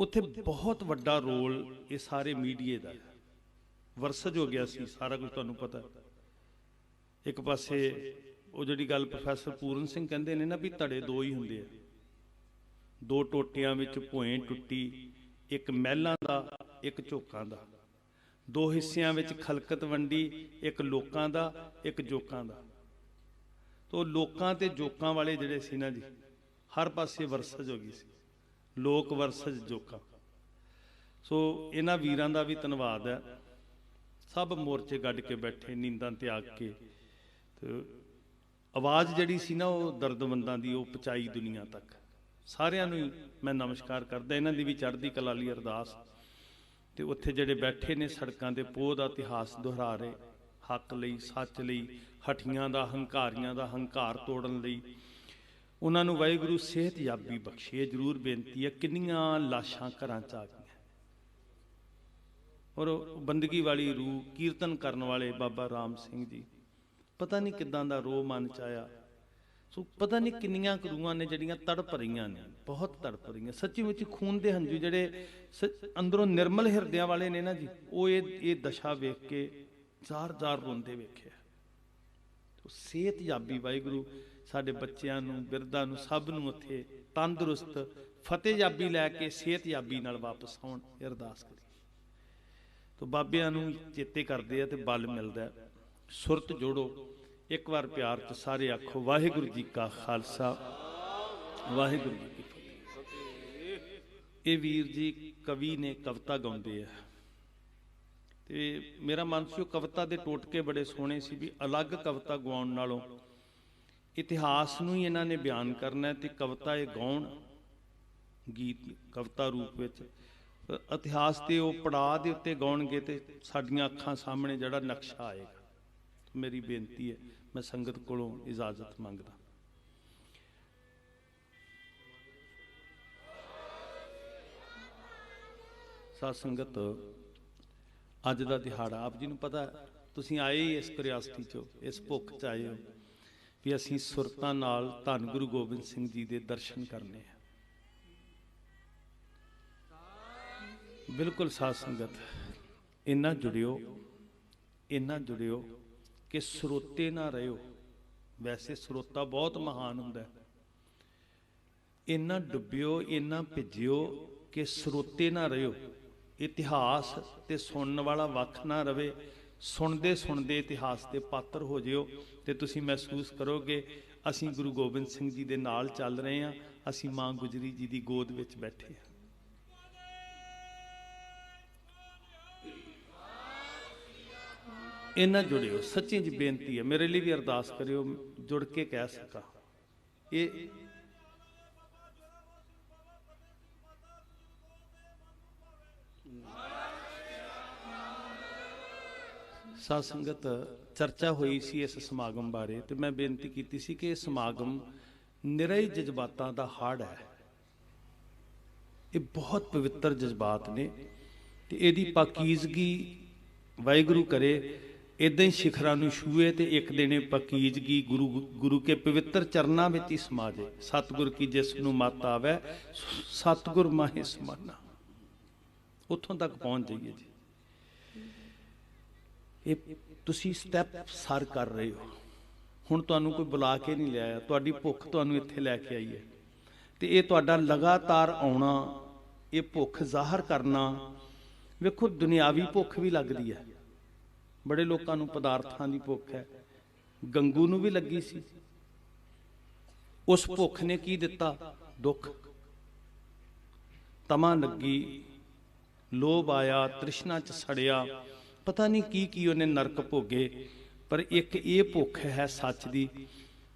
ਉੱਥੇ ਬਹੁਤ ਵੱਡਾ ਰੋਲ ਇਹ ਸਾਰੇ ਮੀਡੀਏ ਦਾ ਹੈ। ਵਰਸਜ ਹੋ ਗਿਆ ਸੀ, ਸਾਰਾ ਕੁਝ ਤੁਹਾਨੂੰ ਪਤਾ। ਇੱਕ ਪਾਸੇ ਉਹ ਜਿਹੜੀ ਗੱਲ ਪ੍ਰੋਫੈਸਰ ਪੂਰਨ ਸਿੰਘ ਕਹਿੰਦੇ ਨੇ ਨਾ ਵੀ ਧੜੇ ਦੋ ਹੀ ਹੁੰਦੇ ਆ, ਦੋ ਟੋਟਿਆਂ ਵਿੱਚ ਭੋਏ ਟੁੱਟੀ, ਇੱਕ ਮਹਿਲਾਂ ਦਾ ਇੱਕ ਝੋਕਾਂ ਦਾ, ਦੋ ਹਿੱਸਿਆਂ ਵਿੱਚ ਖਲਕਤ ਵੰਡੀ, ਇੱਕ ਲੋਕਾਂ ਦਾ ਇੱਕ ਜੋਕਾਂ ਦਾ। ਤੋ ਲੋਕਾਂ ਤੇ ਜੋਕਾਂ ਵਾਲੇ ਜਿਹੜੇ ਸੀ ਨਾ ਜੀ, ਹਰ ਪਾਸੇ ਵਰਸਜ ਹੋ ਗਈ ਸੀ, ਲੋਕ ਵਰਸਜ ਜੋਕਾਂ। ਸੋ ਇਹਨਾਂ ਵੀਰਾਂ ਦਾ ਵੀ ਧੰਨਵਾਦ ਹੈ, ਸਭ ਮੋਰਚੇ ਗੱਡ ਕੇ ਬੈਠੇ, ਨੀਂਦਾਂ ਤਿਆਗ ਕੇ, ਤੇ ਆਵਾਜ਼ ਜਿਹੜੀ ਸੀ ਨਾ ਉਹ ਦਰਦਮੰਦਾਂ ਦੀ ਉਹ ਪਹੁੰਚਾਈ ਦੁਨੀਆ ਤੱਕ। ਸਾਰਿਆਂ ਨੂੰ ਮੈਂ ਨਮਸਕਾਰ ਕਰਦਾ, ਇਹਨਾਂ ਦੀ ਵੀ ਚੜ੍ਹਦੀ ਕਲਾ ਲਈ ਅਰਦਾਸ। ਤੇ ਉੱਥੇ ਜਿਹੜੇ ਬੈਠੇ ਨੇ ਸੜਕਾਂ ਦੇ ਪੋਹ ਦਾ ਇਤਿਹਾਸ ਦੁਹਰਾ ਰਹੇ, ਹੱਕ ਲਈ, ਸੱਚ ਲਈ, ਹਠੀਆਂ ਦਾ, ਹੰਕਾਰੀਆਂ ਦਾ ਹੰਕਾਰ ਤੋੜਨ ਲਈ, ਉਹਨਾਂ ਨੂੰ ਵਾਹਿਗੁਰੂ ਸਿਹਤਯਾਬੀ ਬਖਸ਼ੇ। ਜ਼ਰੂਰ ਬੇਨਤੀ ਹੈ, ਕਿੰਨੀਆਂ ਲਾਸ਼ਾਂ ਘਰਾਂ 'ਚ ਆ ਗਈਆਂ, ਔਰ ਬੰਦਗੀ ਵਾਲੀ ਰੂਹ, ਕੀਰਤਨ ਕਰਨ ਵਾਲੇ ਬਾਬਾ ਰਾਮ ਸਿੰਘ ਜੀ, ਪਤਾ ਨਹੀਂ ਕਿੱਦਾਂ ਦਾ ਰੋਹ ਮਨ 'ਚ ਆਇਆ। ਸੋ ਪਤਾ ਨਹੀਂ ਕਿੰਨੀਆਂ ਰੂਹਾਂ ਨੇ ਜਿਹੜੀਆਂ ਤੜਪ ਰਹੀਆਂ ਨੇ, ਬਹੁਤ ਤੜਪ ਰਹੀਆਂ ਸੱਚੀ ਮੁੱਚੀ। ਖੂਨ ਦੇ ਹੰਝੂ ਜਿਹੜੇ ਅੰਦਰੋਂ ਨਿਰਮਲ ਹਿਰਦਿਆਂ ਵਾਲੇ ਨੇ ਨਾ ਜੀ, ਉਹ ਇਹ ਦਸ਼ਾ ਵੇਖ ਕੇ ਜ਼ਾਰ-ਜ਼ਾਰ ਰੋਂਦੇ ਵੇਖਿਆ। ਸਿਹਤਯਾਬੀ ਵਾਹਿਗੁਰੂ ਸਾਡੇ ਬੱਚਿਆਂ ਨੂੰ, ਬਿਰਧਾਂ ਨੂੰ, ਸਭ ਨੂੰ ਉੱਥੇ ਤੰਦਰੁਸਤ ਫਤਿਹਯਾਬੀ ਲੈ ਕੇ ਸਿਹਤਯਾਬੀ ਨਾਲ ਵਾਪਸ ਆਉਣ, ਅਰਦਾਸ ਕਰੀ। ਤੋ ਬਾਬਿਆਂ ਨੂੰ ਚੇਤੇ ਕਰਦੇ ਆ ਤੇ ਬਲ ਮਿਲਦਾ। ਸੁਰਤ ਜੋੜੋ, ਇੱਕ ਵਾਰ ਪਿਆਰ ਚ ਸਾਰੇ ਆਖੋ ਵਾਹਿਗੁਰੂ ਜੀ ਕਾ ਖਾਲਸਾ, ਵਾਹਿਗੁਰੂ ਜੀ ਕੀ ਫਤਿਹ। ਇਹ ਵੀਰ ਜੀ ਕਵੀ ਨੇ, ਕਵਿਤਾ ਗਾਉਂਦੇ ਆ, ਤੇ ਮੇਰਾ ਮਨ ਸੀ ਉਹ ਕਵਿਤਾ ਦੇ ਟੋਟਕੇ ਬੜੇ ਸੋਹਣੇ ਸੀ ਵੀ ਅਲੱਗ ਕਵਿਤਾ ਗਾਉਣ ਨਾਲੋਂ ਇਤਿਹਾਸ ਨੂੰ ਹੀ ਇਹਨਾਂ ਨੇ ਬਿਆਨ ਕਰਨਾ, ਤੇ ਕਵਿਤਾ ਇਹ ਗਾਉਣ ਗੀਤ ਕਵਿਤਾ ਰੂਪ ਵਿੱਚ ਇਤਿਹਾਸ ਦੇ ਉਹ ਪੜਾਅ ਦੇ ਉੱਤੇ ਗਾਉਣਗੇ ਤੇ ਸਾਡੀਆਂ ਅੱਖਾਂ ਸਾਹਮਣੇ ਜਿਹੜਾ ਨਕਸ਼ਾ ਆਏਗਾ। ਮੇਰੀ ਬੇਨਤੀ ਹੈ, ਮੈਂ ਸੰਗਤ ਕੋਲੋਂ ਇਜਾਜ਼ਤ ਮੰਗਦਾ। ਸਾਧ ਸੰਗਤ, ਅੱਜ ਦਾ ਦਿਹਾੜਾ ਆਪ ਜੀ ਨੂੰ ਪਤਾ, ਤੁਸੀਂ ਆਏ ਹੀ ਇਸ ਕਿਰਿਆਸਤੀ ਚੋਂ, ਇਸ ਭੁੱਖ ਚ ਆਏ ਹੋ ਵੀ ਅਸੀਂ ਸੁਰਤਾਂ ਨਾਲ ਧੰਨ ਗੁਰੂ ਗੋਬਿੰਦ ਸਿੰਘ ਜੀ ਦੇ ਦਰਸ਼ਨ ਕਰਨੇ ਆ। ਬਿਲਕੁਲ ਸਾਧ ਸੰਗਤ, ਇੰਨਾ ਜੁੜਿਓ ਕਿ ਸਰੋਤੇ ਨਾ ਰਹਿਓ। ਵੈਸੇ ਸਰੋਤਾ ਬਹੁਤ ਮਹਾਨ ਹੁੰਦਾ, ਇੰਨਾ ਡੁੱਬਿਓ, ਇੰਨਾ ਭਿੱਜਿਓ ਕਿ ਸਰੋਤੇ ਨਾ ਰਹਿਓ। ਇਤਿਹਾਸ ਤੇ ਸੁਣਨ ਵਾਲਾ ਵੱਖ ਨਾ ਰਵੇ, ਸੁਣਦੇ ਸੁਣਦੇ ਇਤਿਹਾਸ ਦੇ ਪਾਤਰ ਹੋ ਜਿਓ, ਤੇ ਤੁਸੀਂ ਮਹਿਸੂਸ ਕਰੋਗੇ ਅਸੀਂ ਗੁਰੂ ਗੋਬਿੰਦ ਸਿੰਘ ਜੀ ਦੇ ਨਾਲ ਚੱਲ ਰਹੇ ਹਾਂ, ਅਸੀਂ ਮਾਂ ਗੁਜਰੀ ਜੀ ਦੀ ਗੋਦ ਵਿੱਚ ਬੈਠੇ ਹਾਂ। ਇਹਨਾਂ ਜੁੜਿਓ, ਸੱਚੀ ਜੀ ਬੇਨਤੀ ਹੈ, ਮੇਰੇ ਲਈ ਵੀ ਅਰਦਾਸ ਕਰਿਓ, ਜੁੜ ਕੇ ਕਹਿ ਸਕਾਂ। ਇਹ ਸਾਧ ਸੰਗਤ, ਚਰਚਾ ਹੋਈ ਸੀ ਇਸ ਸਮਾਗਮ ਬਾਰੇ, ਤੇ ਮੈਂ ਬੇਨਤੀ ਕੀਤੀ ਸੀ ਕਿ ਇਹ ਸਮਾਗਮ ਨਿਰੇ ਜਜ਼ਬਾਤਾਂ ਦਾ ਹੜ੍ਹ ਹੈ। ਇਹ ਬਹੁਤ ਪਵਿੱਤਰ ਜਜ਼ਬਾਤ ਨੇ, ਤੇ ਇਹਦੀ ਪਾਕੀਜ਼ਗੀ ਵਾਹਿਗੁਰੂ ਕਰੇ ਇਦਾਂ ਹੀ ਸਿਖਰਾਂ ਨੂੰ ਛੂਏ, ਤੇ ਇੱਕ ਦਿਨ ਇਹ ਪਾਕੀਜ਼ਗੀ ਗੁਰੂ ਕੇ ਪਵਿੱਤਰ ਚਰਨਾਂ ਵਿੱਚ ਹੀ ਸਮਾ ਜੇ। ਸਤਿਗੁਰ ਕੀ ਜਿਸ ਨੂੰ ਮੱਤ ਆਵੇ, ਸਤਿਗੁਰ ਮਾਹੇ ਸਮਾਨਾ, ਉੱਥੋਂ ਤੱਕ ਪਹੁੰਚ ਜਾਈਏ ਜੀ। ਇਹ ਤੁਸੀਂ ਸਟੈਪ ਸਰ ਕਰ ਰਹੇ ਹੋ। ਹੁਣ ਤੁਹਾਨੂੰ ਕੋਈ ਬੁਲਾ ਕੇ ਨਹੀਂ ਲਿਆਇਆ, ਤੁਹਾਡੀ ਭੁੱਖ ਤੁਹਾਨੂੰ ਇੱਥੇ ਲੈ ਕੇ ਆਈ ਹੈ, ਤੇ ਇਹ ਤੁਹਾਡਾ ਲਗਾਤਾਰ ਆਉਣਾ, ਇਹ ਭੁੱਖ ਜ਼ਾਹਰ ਕਰਨਾ। ਵੇਖੋ, ਦੁਨਿਆਵੀ ਭੁੱਖ ਵੀ ਲੱਗਦੀ ਹੈ, ਬੜੇ ਲੋਕਾਂ ਨੂੰ ਪਦਾਰਥਾਂ ਦੀ ਭੁੱਖ ਹੈ। ਗੰਗੂ ਨੂੰ ਵੀ ਲੱਗੀ ਸੀ, ਉਸ ਭੁੱਖ ਨੇ ਕੀ ਦਿੱਤਾ? ਦੁੱਖ। ਤਮਾ ਲੱਗੀ, ਲੋਭ ਆਇਆ, ਤ੍ਰਿਸ਼ਨਾ ਚ ਸੜਿਆ, ਪਤਾ ਨਹੀਂ ਕੀ ਉਹਨੇ ਨਰਕ ਭੋਗੇ। ਪਰ ਇੱਕ ਇਹ ਭੁੱਖ ਹੈ ਸੱਚ ਦੀ,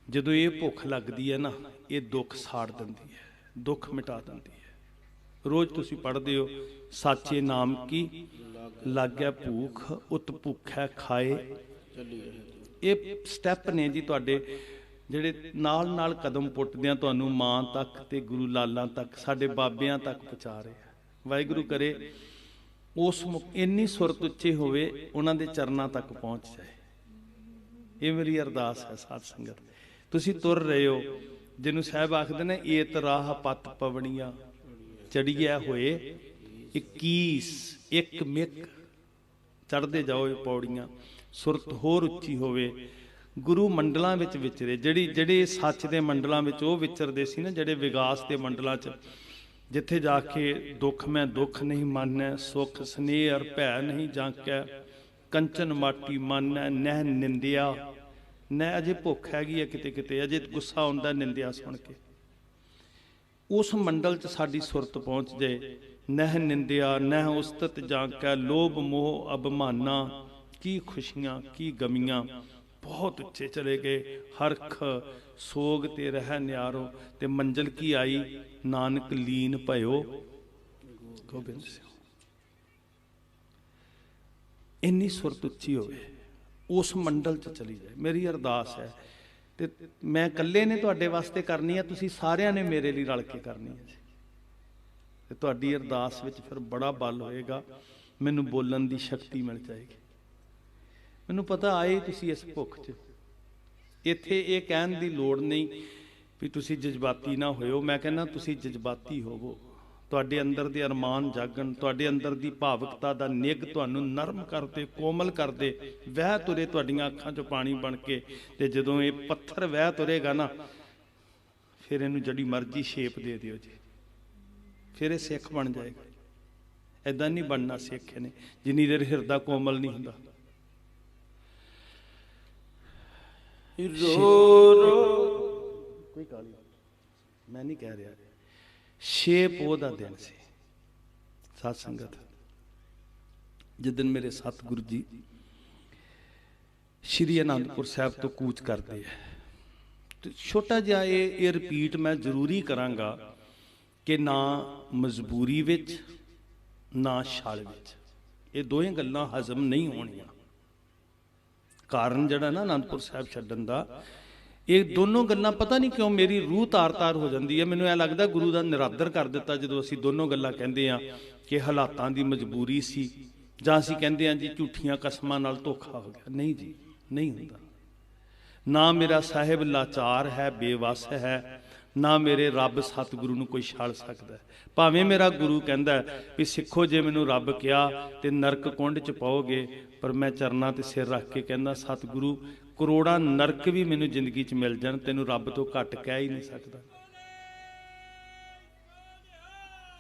ਜਦੋਂ ਇਹ ਭੁੱਖ ਲੱਗਦੀ ਹੈ ਨਾ, ਇਹ ਦੁੱਖ ਸਾੜ ਦਿੰਦੀ ਹੈ, ਦੁੱਖ ਮਿਟਾ ਦਿੰਦੀ ਹੈ। ਰੋਜ਼ ਤੁਸੀਂ ਪੜ੍ਹਦੇ ਹੋ, ਸਾਚੇ ਨਾਮ ਕੀ ਲੱਗਿਆ ਭੂਖ, ਉਤ ਭੁੱਖੈ ਖਾਏ। ਇਹ ਸਟੈਪ ਨੇ ਜੀ ਤੁਹਾਡੇ, ਜਿਹੜੇ ਨਾਲ ਨਾਲ ਕਦਮ ਪੁੱਟਦਿਆਂ ਤੁਹਾਨੂੰ ਮਾਂ ਤੱਕ ਤੇ ਗੁਰੂ ਲਾਲਾਂ ਤੱਕ, ਸਾਡੇ ਬਾਬਿਆਂ ਤੱਕ ਪਹੁੰਚਾ ਰਹੇ। ਵਾਹਿਗੁਰੂ ਕਰੇ ਉਸ ਇੰਨੀ ਸੁਰਤ ਉੱਚੇ ਹੋਵੇ, ਉਹਨਾਂ ਦੇ ਚਰਨਾਂ ਤੱਕ ਪਹੁੰਚ ਜਾਏ। ਇਹ ਮੇਰੀ ਅਰਦਾਸ ਹੈ ਸਾਧ ਸੰਗਤ। ਤੁਸੀਂ ਤੁਰ ਰਹੇ ਹੋ, ਜਿਹਨੂੰ ਸਾਹਿਬ ਆਖਦੇ ਨੇ ਏਤ ਰਾਹ ਪਤ ਪਵਣੀਆਂ, ਚੜੀਐ ਹੋਏ 21 ਇੱਕ ਮਿਕ ਚੜ੍ਹਦੇ ਜਾਓ ਇਹ ਪੌੜੀਆਂ, ਸੁਰਤ ਹੋਰ ਉੱਚੀ ਹੋਵੇ। ਗੁਰੂ ਮੰਡਲਾਂ ਵਿੱਚ ਵਿਚਰੇ, ਜਿਹੜੇ ਸੱਚ ਦੇ ਮੰਡਲਾਂ ਵਿੱਚ ਉਹ ਵਿਚਰਦੇ ਸੀ ਨਾ, ਜਿਹੜੇ ਵਿਗਾਸ ਦੇ ਮੰਡਲਾਂ 'ਚ, ਜਿੱਥੇ ਜਾ ਕੇ ਦੁੱਖ ਮੈਂ ਦੁੱਖ ਨਹੀਂ ਮਾਨੈ, ਸੁਖ ਸਨੇਹ ਅਰ ਭੈ ਨਹੀਂ ਜਾਂਕੈ, ਕੰਚਨ ਮਾਟੀ ਮਾਨੈ ਨਹਿ ਨਿੰਦਿਆ। ਨਹਿ ਅਜੇ ਭੁੱਖ ਹੈਗੀ ਹੈ ਕਿਤੇ ਕਿਤੇ, ਅਜੇ ਗੁੱਸਾ ਆਉਂਦਾ ਨਿੰਦਿਆ ਸੁਣ ਕੇ। ਉਸ ਮੰਡਲ 'ਚ ਸਾਡੀ ਸੁਰਤ ਪਹੁੰਚ ਜਾਏ। ਨਹਿ ਨਿੰਦਿਆ ਨਹਿ ਉਸਤਤ ਜਾਂਕੈ, ਲੋਭ ਮੋਹ ਅਭਿਮਾਨਾ, ਕੀ ਖੁਸ਼ੀਆਂ ਕੀ ਗਮੀਆਂ। ਬਹੁਤ ਉੱਚੇ ਚਲੇ ਗਏ। ਹਰਖ ਸੋਗ ਤੇ ਰਹਿ ਨਿਆਰੋ, ਤੇ ਮੰਜ਼ਲ ਕੀ ਆਈ, ਨਾਨਕ ਲੀਨ ਭਇਓ ਗੋਬਿੰਦ ਸਿੰਘ। ਇੰਨੀ ਸੁਰਤ ਉੱਚੀ ਹੋਵੇ, ਉਸ ਮੰਡਲ 'ਚ ਚਲੀ ਜਾਏ। ਮੇਰੀ ਅਰਦਾਸ ਹੈ, ਤੇ ਮੈਂ ਇਕੱਲੇ ਨੇ ਤੁਹਾਡੇ ਵਾਸਤੇ ਕਰਨੀ ਹੈ, ਤੁਸੀਂ ਸਾਰਿਆਂ ਨੇ ਮੇਰੇ ਲਈ ਰਲ ਕੇ ਕਰਨੀ ਹੈ ਜੀ। ਤੇ ਤੁਹਾਡੀ ਅਰਦਾਸ ਵਿੱਚ ਫਿਰ ਬੜਾ ਬਲ ਹੋਏਗਾ, ਮੈਨੂੰ ਬੋਲਣ ਦੀ ਸ਼ਕਤੀ ਮਿਲ ਜਾਏਗੀ। ਮੈਨੂੰ ਪਤਾ ਆਏ ਤੁਸੀਂ ਇਸ ਭੁੱਖ 'ਚ। ਇੱਥੇ ਇਹ ਕਹਿਣ ਦੀ ਲੋੜ ਨਹੀਂ ਵੀ ਤੁਸੀਂ ਜਜ਼ਬਾਤੀ ਨਾ ਹੋਇਓ। ਮੈਂ ਕਹਿੰਦਾ ਤੁਸੀਂ ਜਜ਼ਬਾਤੀ ਹੋਵੋ, ਤੁਹਾਡੇ ਅੰਦਰ ਦੇ ਅਰਮਾਨ ਜਾਗਣ, ਤੁਹਾਡੇ ਅੰਦਰ ਦੀ ਭਾਵੁਕਤਾ ਦਾ ਨਿੱਘ ਤੁਹਾਨੂੰ ਨਰਮ ਕਰਦੇ, ਕੋਮਲ ਕਰਦੇ, ਵਹਿ ਤੁਰੇ ਤੁਹਾਡੀਆਂ ਅੱਖਾਂ 'ਚੋਂ ਪਾਣੀ ਬਣ ਕੇ। ਤੇ ਜਦੋਂ ਇਹ ਪੱਥਰ ਵਹਿ ਤੁਰੇਗਾ ਨਾ, ਫਿਰ ਇਹਨੂੰ ਜਿਹੜੀ ਮਰਜ਼ੀ ਸ਼ੇਪ ਦੇ ਦਿਓ ਜੀ, ਫਿਰ ਇਹ ਸਿੱਖ ਬਣ ਜਾਏਗਾ। ਏਦਾਂ ਨਹੀਂ ਬਣਨਾ ਸਿੱਖ ਨੇ ਜਿੰਨੀ ਦੇਰ ਹਿਰਦਾ ਕੋਮਲ ਨਹੀਂ ਹੁੰਦਾ। ਰੋ ਰੋ ਕੋਈ ਕਾਲੀ ਮੈਂ ਨਹੀਂ ਕਹਿ ਰਿਹਾ। 6 ਪੋਹ ਦਾ ਦਿਨ ਸੀ ਸਤ ਸੰਗਤ, ਜਿੱਦਣ ਮੇਰੇ ਸਤਿਗੁਰੂ ਜੀ ਸ਼੍ਰੀ ਅਨੰਦਪੁਰ ਸਾਹਿਬ ਤੋਂ ਕੂਚ ਕਰਦੇ ਹੈ। ਤੇ ਛੋਟਾ ਜਿਹਾ ਇਹ ਰਿਪੀਟ ਮੈਂ ਜ਼ਰੂਰੀ ਕਰਾਂਗਾ ਕਿ ਨਾ ਮਜਬੂਰੀ ਵਿੱਚ ਨਾ ਛਲ ਵਿੱਚ, ਇਹ ਦੋਵੇਂ ਗੱਲਾਂ ਹਜ਼ਮ ਨਹੀਂ ਹੋਣੀਆਂ। ਕਾਰਨ ਜਿਹੜਾ ਨਾ ਅਨੰਦਪੁਰ ਸਾਹਿਬ ਛੱਡਣ ਦਾ, ਇਹ ਦੋਨੋਂ ਗੱਲਾਂ ਪਤਾ ਨਹੀਂ ਕਿਉਂ ਮੇਰੀ ਰੂਹ ਤਾਰ-ਤਾਰ ਹੋ ਜਾਂਦੀ ਹੈ। ਮੈਨੂੰ ਇਹ ਲੱਗਦਾ ਗੁਰੂ ਦਾ ਨਿਰਾਦਰ ਕਰ ਦਿੱਤਾ ਜਦੋਂ ਅਸੀਂ ਦੋਨੋਂ ਗੱਲਾਂ ਕਹਿੰਦੇ ਹਾਂ ਕਿ ਹਾਲਾਤਾਂ ਦੀ ਮਜਬੂਰੀ ਸੀ, ਜਾਂ ਅਸੀਂ ਕਹਿੰਦੇ ਹਾਂ ਜੀ ਝੂਠੀਆਂ ਕਸਮਾਂ ਨਾਲ ਧੋਖਾ ਹੋ ਗਿਆ। ਨਹੀਂ ਜੀ, ਨਹੀਂ ਹੁੰਦਾ। ਨਾ ਮੇਰਾ ਸਾਹਿਬ ਲਾਚਾਰ ਹੈ, ਬੇਵੱਸ ਹੈ, ਨਾ ਮੇਰੇ ਰੱਬ ਸਤਿਗੁਰੂ ਨੂੰ ਕੋਈ ਛਾਲ ਸਕਦਾ। ਭਾਵੇਂ ਮੇਰਾ ਗੁਰੂ ਕਹਿੰਦਾ ਵੀ ਸਿੱਖੋ ਜੇ ਮੈਨੂੰ ਰੱਬ ਕਿਹਾ ਤੇ ਨਰਕ ਕੁੰਡ 'ਚ ਪਾਓਗੇ, ਪਰ ਮੈਂ ਚਰਨਾਂ ਤੇ ਸਿਰ ਰੱਖ ਕੇ ਕਹਿੰਦਾ ਸਤਿਗੁਰੂ ਕਰੋੜਾਂ ਨਰਕ ਵੀ ਮੈਨੂੰ ਜ਼ਿੰਦਗੀ 'ਚ ਮਿਲ ਜਾਣ, ਤੈਨੂੰ ਰੱਬ ਤੋਂ ਘੱਟ ਕਹਿ ਹੀ ਨਹੀਂ ਸਕਦਾ।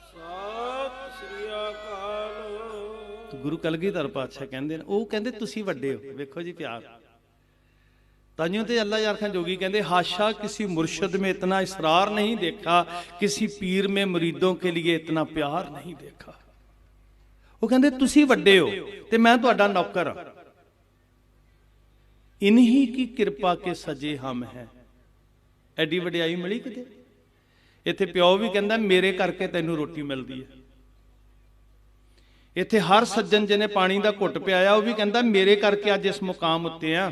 ਸਤਿ ਸ੍ਰੀ ਅਕਾਲ। ਗੁਰੂ ਕਲਗੀਧਰ ਪਾਤਸ਼ਾਹ ਕਹਿੰਦੇ ਨੇ, ਉਹ ਕਹਿੰਦੇ ਤੁਸੀਂ ਵੱਡੇ ਹੋ। ਵੇਖੋ ਜੀ ਪਿਆਰ, ਤਾਈਓ ਤੇ ਅੱਲਾ ਯਾਰ ਖਾਨ जोगी कहते हाशा किसी मुर्शद में इतना इसरार नहीं देखा, किसी पीर में मुरीदों के लिए इतना प्यार नहीं देखा। वो कहते तुसी वड्डे हो ते मैं तुहाडा नौकर हां, इन्हीं की कृपा के सजे हम हैं। एडी वडियाई मिली किते? इत्थे प्यो भी कहंदा मेरे करके तैनूं रोटी मिलदी है। इत्थे हर सज्जन जिहने पानी दा घुट पियाया वो भी कहंदा मेरे करके अज इस मुकाम उत्ते आ।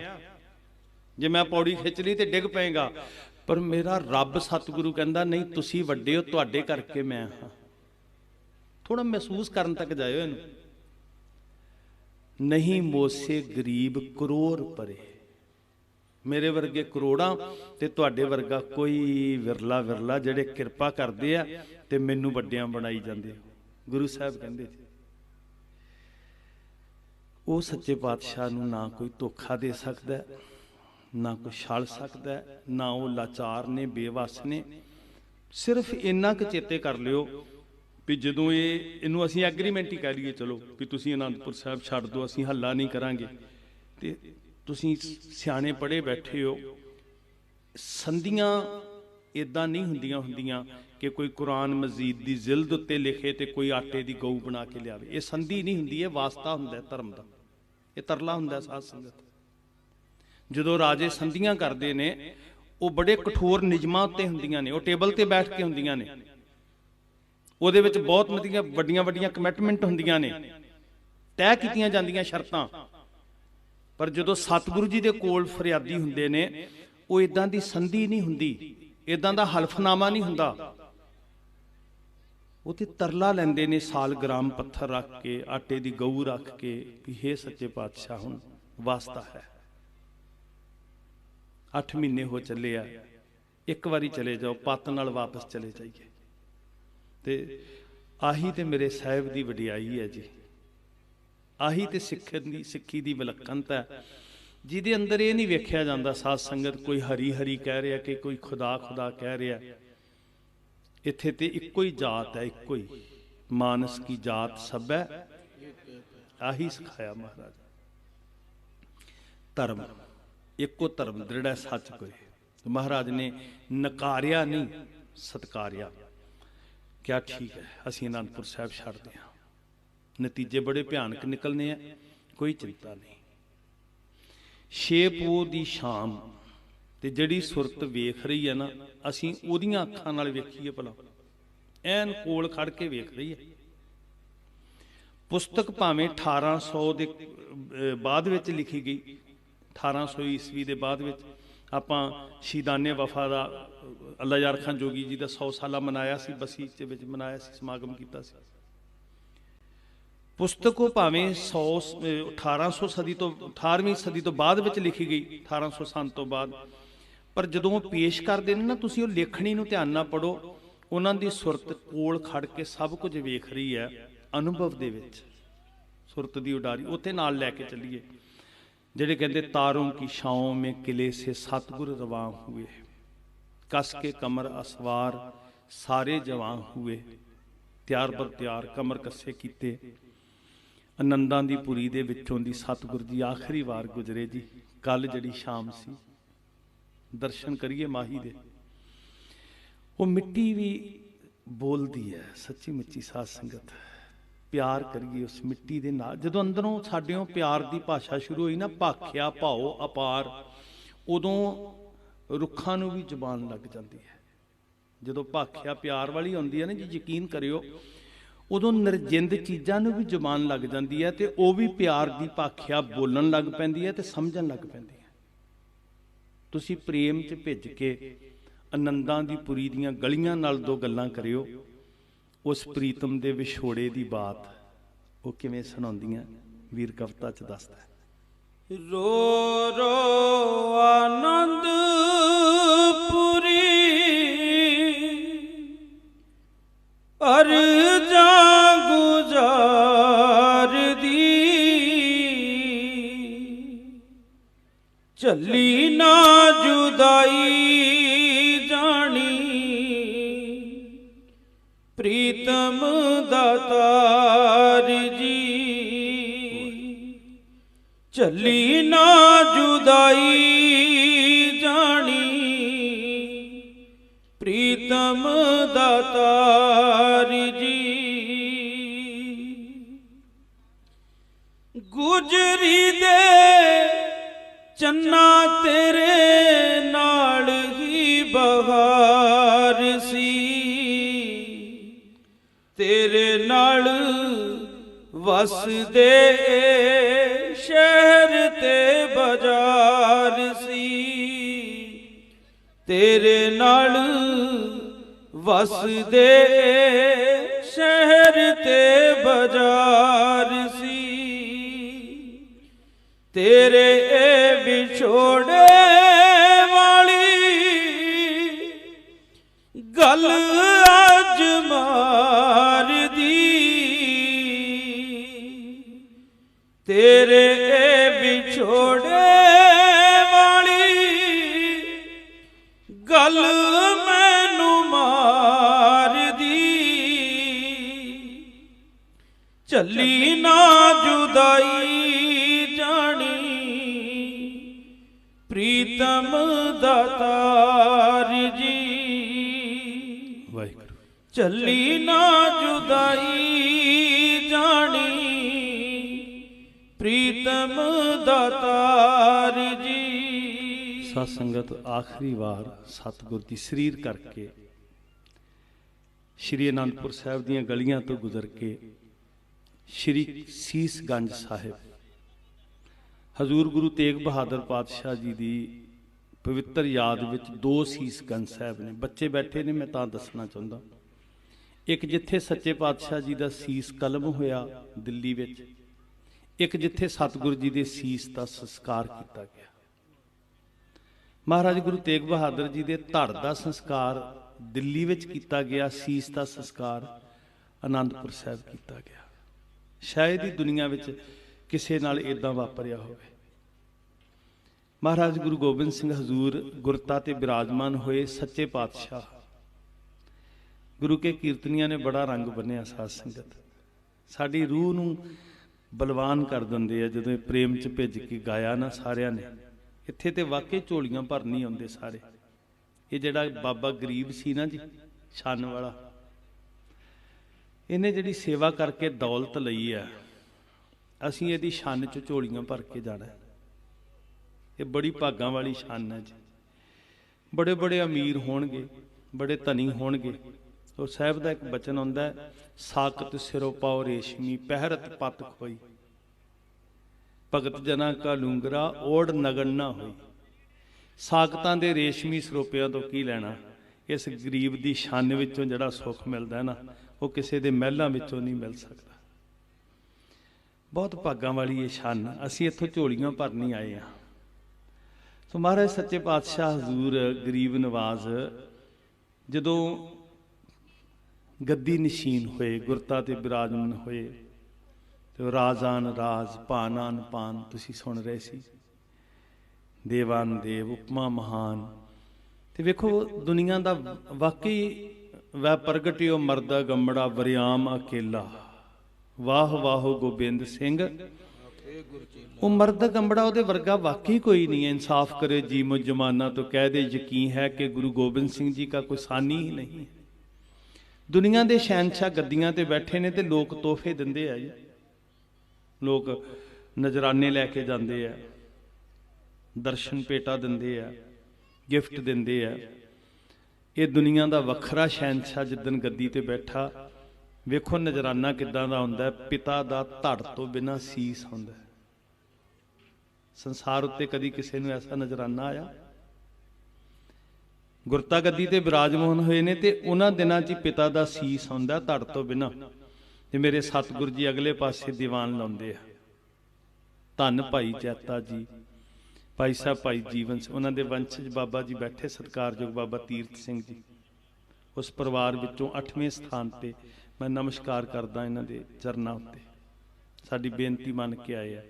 जे मैं पौड़ी खिंच ली तो डिग पेगा, पर मेरा रब सतगुरु कहता नहीं तुसी वड्डे हो, तुहाडे करके मैं हाँ। थोड़ा महसूस करन तक जाओ इनू। नहीं मोसे गरीब करोड़ परे, मेरे वर्गे करोड़ां ते तुहाडे वर्गा कोई विरला विरला जिहड़े किरपा करदे आ ते मैनू वड्डियां बनाई जांदे। गुरु साहब कहंदे वो सच्चे पातशाह नूं ना कोई धोखा दे सकदा, ना कोई छल सकता, ना वो लाचार ने बेवस ने। सिर्फ इन्ना क चेते कर लियो भी जदों इनू असीं एग्रीमेंट ही कह लीए, चलो भी तुसीं आनंदपुर साहब छड्ड दो, असीं हल्ला नहीं करांगे, ते तुसीं सियाणे पढ़े बैठे हो। संधियां इदां नहीं हुंदियां कि कोई कुरान मजीद दी जिल्द उत्ते लिखे ते कोई आटे दी गऊ बना के लियावे। ये संधि नहीं हुंदी, ये वास्ता हुंदा है धर्म दा, ये तरला हुंदा है। साध संगत ਜਦੋਂ ਰਾਜੇ ਸੰਧੀਆਂ ਕਰਦੇ ਨੇ ਉਹ ਬੜੇ ਕਠੋਰ ਨਿਯਮਾਂ ਉੱਤੇ ਹੁੰਦੀਆਂ ਨੇ, ਉਹ ਟੇਬਲ ਤੇ ਬੈਠ ਕੇ ਹੁੰਦੀਆਂ ਨੇ, ਉਹਦੇ ਵਿੱਚ ਬਹੁਤ ਵੱਡੀਆਂ ਵੱਡੀਆਂ ਕਮਿਟਮੈਂਟ ਹੁੰਦੀਆਂ ਨੇ, ਤੈਅ ਕੀਤੀਆਂ ਜਾਂਦੀਆਂ ਸ਼ਰਤਾਂ। ਪਰ ਜਦੋਂ ਸਤਿਗੁਰੂ ਜੀ ਦੇ ਕੋਲ ਫਰਿਆਦੀ ਹੁੰਦੇ ਨੇ, ਉਹ ਇਦਾਂ ਦੀ ਸੰਧੀ ਨਹੀਂ ਹੁੰਦੀ, ਇਦਾਂ ਦਾ ਹਲਫਨਾਮਾ ਨਹੀਂ ਹੁੰਦਾ। ਉਹ ਤੇ ਤਰਲਾ ਲੈਂਦੇ ਨੇ, ਸਾਲ ਗ੍ਰਾਮ ਪੱਥਰ ਰੱਖ ਕੇ, ਆਟੇ ਦੀ ਗਊ ਰੱਖ ਕੇ ਵੀ ਹੇ ਸੱਚੇ ਪਾਤਸ਼ਾਹ ਹੁਣ ਵਾਸਤਾ ਹੈ, 8 ਮਹੀਨੇ ਹੋ ਚੱਲੇ ਆ, ਇੱਕ ਵਾਰੀ ਚਲੇ ਜਾਓ, ਪੱਤ ਨਾਲ ਵਾਪਸ ਚਲੇ ਜਾਈਏ। ਤੇ ਆਹੀ ਤੇ ਮੇਰੇ ਸਾਹਿਬ ਦੀ ਵਡਿਆਈ ਹੈ ਜੀ। ਆਹੀ ਤੇ ਸਿੱਖੀ ਦੀ ਵਿਲੱਖਣਤਾ ਹੈ, ਜਿਹਦੇ ਅੰਦਰ ਇਹ ਨਹੀਂ ਵੇਖਿਆ ਜਾਂਦਾ ਸਾਧ ਸੰਗਤ ਕੋਈ ਹਰੀ ਹਰੀ ਕਹਿ ਰਿਹਾ ਕਿ ਕੋਈ ਖੁਦਾ ਖੁਦਾ ਕਹਿ ਰਿਹਾ। ਇੱਥੇ ਤੇ ਇੱਕੋ ਹੀ ਜਾਤ ਹੈ, ਇੱਕੋ ਹੀ ਮਾਨਸ ਕੀ ਜਾਤ ਸਭ ਹੈ। ਆਹੀ ਸਿਖਾਇਆ ਮਹਾਰਾਜ। ਧਰਮ ਇੱਕੋ ਧਰਮ ਦ੍ਰਿੜ੍ਹ ਸੱਚ ਕੋਈ। ਮਹਾਰਾਜ ਨੇ ਨਕਾਰਿਆ ਨਹੀਂ, ਸਤਕਾਰਿਆ। ਕਿਆ ਠੀਕ ਹੈ, ਅਸੀਂ ਅਨੰਦਪੁਰ ਸਾਹਿਬ ਛੱਡਦੇ ਹਾਂ। ਨਤੀਜੇ ਬੜੇ ਭਿਆਨਕ ਨਿਕਲਨੇ ਆ, ਕੋਈ ਚਿੰਤਾ ਨਹੀਂ। 6 ਪੋਹ ਦੀ ਸ਼ਾਮ ਤੇ ਜਿਹੜੀ ਸੁਰਤ ਵੇਖ ਰਹੀ ਹੈ ਨਾ, ਅਸੀਂ ਉਹਦੀਆਂ ਅੱਖਾਂ ਨਾਲ ਵੇਖੀਏ ਭਲਾ, ਐਨ ਕੋਲ ਖੜ ਕੇ ਵੇਖ ਰਹੀ ਹੈ। ਪੁਸਤਕ ਭਾਵੇਂ 1800 ਦੇ ਬਾਅਦ ਵਿੱਚ ਲਿਖੀ ਗਈ, 1800 ਈਸਵੀ ਦੇ ਬਾਅਦ ਵਿੱਚ। ਆਪਾਂ ਸ਼ਹੀਦਾਨੇ ਵਫਾ ਦਾ ਅੱਲਾ ਯਾਰ ਖਾਨ ਜੋਗੀ ਜੀ ਦਾ 100 ਸਾਲਾ ਮਨਾਇਆ ਸੀ, ਬਸੀ ਦੇ ਵਿੱਚ ਮਨਾਇਆ ਸੀ, ਸਮਾਗਮ ਕੀਤਾ ਸੀ। ਪੁਸਤਕ ਉਹ ਭਾਵੇਂ 1800 ਸਦੀ ਤੋਂ 18ਵੀਂ ਸਦੀ ਤੋਂ ਬਾਅਦ ਵਿੱਚ ਲਿਖੀ ਗਈ, 1800 ਤੋਂ ਬਾਅਦ। ਪਰ ਜਦੋਂ ਉਹ ਪੇਸ਼ ਕਰਦੇ ਨੇ ਨਾ, ਤੁਸੀਂ ਉਹ ਲੇਖਣੀ ਨੂੰ ਧਿਆਨ ਨਾਲ ਪੜੋ। ਉਹਨਾਂ ਦੀ ਸੁਰਤ ਕੋਲ ਖੜ ਕੇ ਸਭ ਕੁਝ ਵੇਖ ਰਹੀ ਹੈ, ਅਨੁਭਵ ਦੇ ਵਿੱਚ ਸੁਰਤ ਦੀ ਉਡਾਰੀ। ਉੱਥੇ ਨਾਲ ਲੈ ਕੇ ਚੱਲੀਏ, ਜਿਹੜੇ ਕਹਿੰਦੇ ਤਾरों की छाँव में किले से सतगुर रवां हुए, कस के कमर असवार सारे जवां हुए, ਤਿਆਰ ਬਰ ਤਿਆਰ ਕਮਰ ਕੱਸੇ ਕੀਤੇ। ਆਨੰਦਾਂ ਦੀ ਪੁਰੀ ਦੇ ਵਿੱਚੋਂ ਦੀ ਸਤਿਗੁਰ ਜੀ ਆਖਰੀ ਵਾਰ ਗੁਜ਼ਰੇ ਜੀ। ਕੱਲ ਜਿਹੜੀ ਸ਼ਾਮ ਸੀ, ਦਰਸ਼ਨ ਕਰੀਏ ਮਾਹੀ ਦੇ। ਉਹ ਮਿੱਟੀ ਵੀ ਬੋਲਦੀ ਹੈ, ਸੱਚੀ ਮੁੱਚੀ ਸਾਧ ਸੰਗਤ। ਪਿਆਰ ਕਰੀਏ ਉਸ ਮਿੱਟੀ ਦੇ ਨਾਲ। ਜਦੋਂ ਅੰਦਰੋਂ ਸਾਡਿਓਂ ਪਿਆਰ ਦੀ ਭਾਸ਼ਾ ਸ਼ੁਰੂ ਹੋਈ ਨਾ, ਭਾਖਿਆ ਭਾਓ ਅਪਾਰ, ਉਦੋਂ ਰੁੱਖਾਂ ਨੂੰ ਵੀ ਜ਼ੁਬਾਨ ਲੱਗ ਜਾਂਦੀ ਹੈ। ਜਦੋਂ ਭਾਖਿਆ ਪਿਆਰ ਵਾਲੀ ਹੁੰਦੀ ਹੈ ਨਾ ਜੀ, ਯਕੀਨ ਕਰਿਓ, ਉਦੋਂ ਨਿਰਜਿੰਦ ਚੀਜ਼ਾਂ ਨੂੰ ਵੀ ਜ਼ੁਬਾਨ ਲੱਗ ਜਾਂਦੀ ਹੈ, ਤੇ ਉਹ ਵੀ ਪਿਆਰ ਦੀ ਭਾਖਿਆ ਬੋਲਣ ਲੱਗ ਪੈਂਦੀ ਹੈ ਤੇ ਸਮਝਣ ਲੱਗ ਪੈਂਦੀ ਹੈ। ਤੁਸੀਂ ਪ੍ਰੇਮ 'ਚ ਭਿੱਜ ਕੇ ਆਨੰਦਾਂ ਦੀ ਪੁਰੀ ਦੀਆਂ ਗਲੀਆਂ ਨਾਲ ਦੋ ਗੱਲਾਂ ਕਰਿਓ। ਉਸ ਪ੍ਰੀਤਮ ਦੇ ਵਿਛੋੜੇ ਦੀ ਬਾਤ ਉਹ ਕਿਵੇਂ ਸੁਣਾਉਂਦੀਆਂ, ਵੀਰ ਕਵਿਤਾ 'ਚ ਦੱਸਦਾ। ਰੋ ਰੋ ਆਨੰਦ ਪੁਰੀ ਅਰਜ਼ਾਂ ਗੁਜ਼ਾਰ ਦੀ, ਝੱਲੀ ਨਾ ਜੁਦਾਈ ਜਾਣੀ, ਪ੍ਰੀਤਮ ਦਾਤਾਰ ਜੀ। ਝੱਲੀ ਨਾ ਜੁਦਾਈ ਜਾਣੀ, ਪ੍ਰੀਤਮ ਦਾਤਾਰ ਜੀ। ਗੁਜਰੀ ਦੇ ਚੰਨਾ ਤੇਰੇ ਨਾਲ ਹੀ ਬਹਾਰ ਸੀ, ਤੇਰੇ ਨਾਲ ਵਸਦੇ ਸ਼ਹਿਰ ਤੇ ਬਾਜ਼ਾਰ ਸੀ, ਤੇਰੇ ਨਾਲ ਵਸਦੇ ਸ਼ਹਿਰ ਤੇ ਬਾਜ਼ਾਰ ਸੀ, ਤੇਰੇ ਇਹ ਵਿਛੋੜੇ ਵਾਲੀ ਗੱਲ ਅੱਜ ਮਾਰਦੀ, ਤੇਰੇ ਇਹ ਵਿਛੋੜੇ ਵਾਲੀ ਗੱਲ ਮੈਨੂੰ ਮਾਰਦੀ, ਝੱਲੀ ਨਾ ਜੁਦਾਈ ਜਾਣੀ, ਪ੍ਰੀਤਮ ਦਾਤਾਰ ਜੀ। ਵਾਹਿਗੁਰੂ। ਝੱਲੀ ਨਾ ਜੁਦਾਈ ਜਾਣੀ, ਪ੍ਰੀਤਮ ਦਾਤਾਰ ਜੀ। ਸਾਧ ਸੰਗਤ, ਆਖਰੀ ਵਾਰ ਸਤਿਗੁਰ ਦੀ ਸਰੀਰ ਕਰਕੇ ਸ਼੍ਰੀ ਅਨੰਦਪੁਰ ਸਾਹਿਬ ਦੀਆਂ ਗਲੀਆਂ ਤੋਂ ਗੁਜ਼ਰ ਕੇ ਸ਼੍ਰੀ ਸੀਸਗੰਜ ਸਾਹਿਬ ਹਜ਼ੂਰ ਗੁਰੂ ਤੇਗ ਬਹਾਦਰ ਪਾਤਸ਼ਾਹ ਜੀ ਦੀ ਪਵਿੱਤਰ ਯਾਦ ਵਿੱਚ 2 ਸੀਸਗੰਜ ਸਾਹਿਬ ਨੇ। ਬੱਚੇ ਬੈਠੇ ਨੇ, ਮੈਂ ਤਾਂ ਦੱਸਣਾ ਚਾਹੁੰਦਾ। ਇੱਕ ਜਿੱਥੇ ਸੱਚੇ ਪਾਤਸ਼ਾਹ ਜੀ ਦਾ ਸੀਸ ਕਲਮ ਹੋਇਆ ਦਿੱਲੀ ਵਿੱਚ, ਇੱਕ ਜਿੱਥੇ ਸਤਿਗੁਰੂ ਜੀ ਦੇ ਸੀਸ ਦਾ ਸੰਸਕਾਰ ਕੀਤਾ ਗਿਆ। ਮਹਾਰਾਜ ਗੁਰੂ ਤੇਗ ਬਹਾਦਰ ਜੀ ਦੇ ਧੜ ਦਾ ਸੰਸਕਾਰ ਦਿੱਲੀ ਵਿੱਚ ਕੀਤਾ ਗਿਆ, ਸੀਸ ਦਾ ਸੰਸਕਾਰ ਆਨੰਦਪੁਰ ਸਾਹਿਬ ਕੀਤਾ ਗਿਆ। ਸ਼ਾਇਦ ਹੀ ਦੁਨੀਆ ਵਿੱਚ ਕਿਸੇ ਨਾਲ ਇਦਾਂ ਵਾਪਰਿਆ ਹੋਵੇ। ਮਹਾਰਾਜ ਗੁਰੂ ਗੋਬਿੰਦ ਸਿੰਘ ਹਜ਼ੂਰ ਗੁਰਤਾ ਤੇ ਬਿਰਾਜਮਾਨ ਹੋਏ ਸੱਚੇ ਪਾਤਸ਼ਾਹ। ਗੁਰੂ ਕੇ ਕੀਰਤਨੀਆਂ ਨੇ ਬੜਾ ਰੰਗ ਬੰਨਿਆ ਸਾਧ ਸੰਗਤ, ਸਾਡੀ ਰੂਹ ਨੂੰ ਬਲਵਾਨ ਕਰ ਦਿੰਦੇ ਆ ਜਦੋਂ ਪ੍ਰੇਮ 'ਚ ਭਿੱਜ ਕੇ ਗਾਇਆ ਨਾ ਸਾਰਿਆਂ ਨੇ। ਇੱਥੇ ਤੇ ਵਾਕਈ ਝੋਲੀਆਂ ਭਰ ਨਹੀਂ ਆਉਂਦੇ ਸਾਰੇ। ਇਹ ਜਿਹੜਾ ਬਾਬਾ ਗਰੀਬ ਸੀ ਨਾ ਜੀ, ਛੰਨ ਵਾਲਾ, ਇਹਨੇ ਜਿਹੜੀ ਸੇਵਾ ਕਰਕੇ ਦੌਲਤ ਲਈ ਆ, ਅਸੀਂ ਇਹਦੀ ਛੰਨ 'ਚ ਝੋਲੀਆਂ ਭਰ ਕੇ ਜਾਣਾ। ਇਹ ਬੜੀ ਭਾਗਾਂ ਵਾਲੀ ਛੰਨ ਹੈ ਜੀ। ਬੜੇ ਬੜੇ ਅਮੀਰ ਹੋਣਗੇ, ਬੜੇ ਧਨੀ ਹੋਣਗੇ। ਉਹ ਸਾਹਿਬ ਦਾ ਇੱਕ ਬਚਨ ਆਉਂਦਾ ਹੈ, ਸਾਕਤ ਸਿਰੋਂ ਪਾਉ ਰੇਸ਼ਮੀ ਪਹਿਰਤ ਪਤ ਖੋਈ, ਭਗਤ ਜਨਾ ਕਾ ਲੂੰਗਰਾ ਓੜ ਨਗਨ ਨਾ ਹੋਈ। ਸਾਕਤਾਂ ਦੇ ਰੇਸ਼ਮੀ ਸਰੋਪਿਆਂ ਤੋਂ ਕੀ ਲੈਣਾ, ਇਸ ਗਰੀਬ ਦੀ ਛੰਨ ਵਿੱਚੋਂ ਜਿਹੜਾ ਸੁੱਖ ਮਿਲਦਾ ਨਾ, ਉਹ ਕਿਸੇ ਦੇ ਮਹਿਲਾਂ ਵਿੱਚੋਂ ਨਹੀਂ ਮਿਲ ਸਕਦਾ। ਬਹੁਤ ਭਾਗਾਂ ਵਾਲੀ ਇਹ ਛੰਨ। ਅਸੀਂ ਇੱਥੋਂ ਝੋਲੀਆਂ ਭਰਨੀ ਆਏ ਹਾਂ। ਸੋ ਮਹਾਰਾਜ ਸੱਚੇ ਪਾਤਸ਼ਾਹ ਹਜ਼ੂਰ ਗਰੀਬ ਨਵਾਜ਼ ਜਦੋਂ ਗੱਦੀ ਨਸ਼ੀਨ ਹੋਏ, ਗੁਰਤਾ ਤੇ ਬਿਰਾਜਮਾਨ ਹੋਏ, ਤੇ ਰਾਜਾਨ ਰਾਜ ਭਾਨਾਨ ਪਾਨ ਤੁਸੀਂ ਸੁਣ ਰਹੇ ਸੀ, ਦੇਵਾਨ ਦੇਵ ਉਪਮਾ ਮਹਾਨ। ਤੇ ਵੇਖੋ ਦੁਨੀਆ ਦਾ ਵਾਕਈ ਵੈ ਪ੍ਰਗਟਿਓ ਮਰਦਾ ਗੰਮੜਾ ਵਰਿਆਮ ਅਕੇਲਾ, ਵਾਹ ਵਾਹ ਗੋਬਿੰਦ ਸਿੰਘ। ਉਹ ਮਰਦ ਗੰਬੜਾ ਉਹਦੇ ਵਰਗਾ ਵਾਕਈ ਕੋਈ ਨਹੀਂ ਹੈ। ਇਨਸਾਫ ਕਰੇ ਜੀ ਮੁਝ ਜਮਾਨਾ ਤੋਂ ਕਹਿ ਦੇ ਯਕੀਨ ਹੈ ਕਿ ਗੁਰੂ ਗੋਬਿੰਦ ਸਿੰਘ ਜੀ का कोई सानी ही नहीं। ਦੁਨੀਆ ਦੇ ਸ਼ਹਿਨशाह ਗੱਦੀਆਂ ਤੇ ਬੈਠੇ ਨੇ ਤੇ ਲੋਕ ਤੋਹਫੇ ਦਿੰਦੇ ਆ ਜੀ, ਲੋਕ ਨਜ਼ਰਾਨੇ ਲੈ ਕੇ ਜਾਂਦੇ ਆ, ਦਰਸ਼ਨ ਭੇਟਾ ਦਿੰਦੇ ਆ, ਗਿਫਟ ਦਿੰਦੇ ਆ। ਇਹ ਦੁਨੀਆ ਦਾ ਵੱਖਰਾ ਸ਼ਹਿਨशाह ਜਿੱਦਣ ਗੱਦੀ ਤੇ ਬੈਠਾ, ਵੇਖੋ ਨਜ਼ਰਾਨਾ ਕਿੱਦਾਂ ਦਾ ਹੁੰਦਾ। ਪਿਤਾ ਦਾ ਧੜ ਤੋਂ ਬਿਨਾਂ ਸੀਸ ਹੁੰਦਾ। ਸੰਸਾਰ ਉੱਤੇ ਕਦੀ ਕਿਸੇ ਨੂੰ ਐਸਾ ਨਜ਼ਰਾਨਾ ਆਇਆ? ਗੁਰਤਾ ਗੱਦੀ ਤੇ ਬਿਰਾਜਮਾਨ ਹੋਏ ਨੇ ਤੇ ਉਹਨਾਂ ਦਿਨਾਂ 'ਚ ਪਿਤਾ ਦਾ ਸੀਸ ਹੁੰਦਾ ਧੜ ਤੋਂ ਬਿਨਾਂ। ਤੇ ਮੇਰੇ ਸਤਿਗੁਰ ਜੀ ਅਗਲੇ ਪਾਸੇ ਦੀਵਾਨ ਲਾਉਂਦੇ ਆ, ਧੰਨ ਭਾਈ ਜੈਤਾ ਜੀ, ਭਾਈ ਸਾਹਿਬ ਭਾਈ ਜੀਵਨ ਸਿੰਘ, ਉਹਨਾਂ ਦੇ ਵੰਸ਼ਜ ਬਾਬਾ ਜੀ ਬੈਠੇ, ਸਤਿਕਾਰਯੋਗ ਬਾਬਾ ਤੀਰਥ ਸਿੰਘ ਜੀ। ਉਸ ਪਰਿਵਾਰ ਵਿੱਚੋਂ 8ਵੇਂ ਸਥਾਨ ਤੇ ਮੈਂ ਨਮਸਕਾਰ ਕਰਦਾ ਇਹਨਾਂ ਦੇ ਚਰਨਾਂ ਉੱਤੇ। ਸਾਡੀ ਬੇਨਤੀ ਮੰਨ ਕੇ ਆਏ ਆ,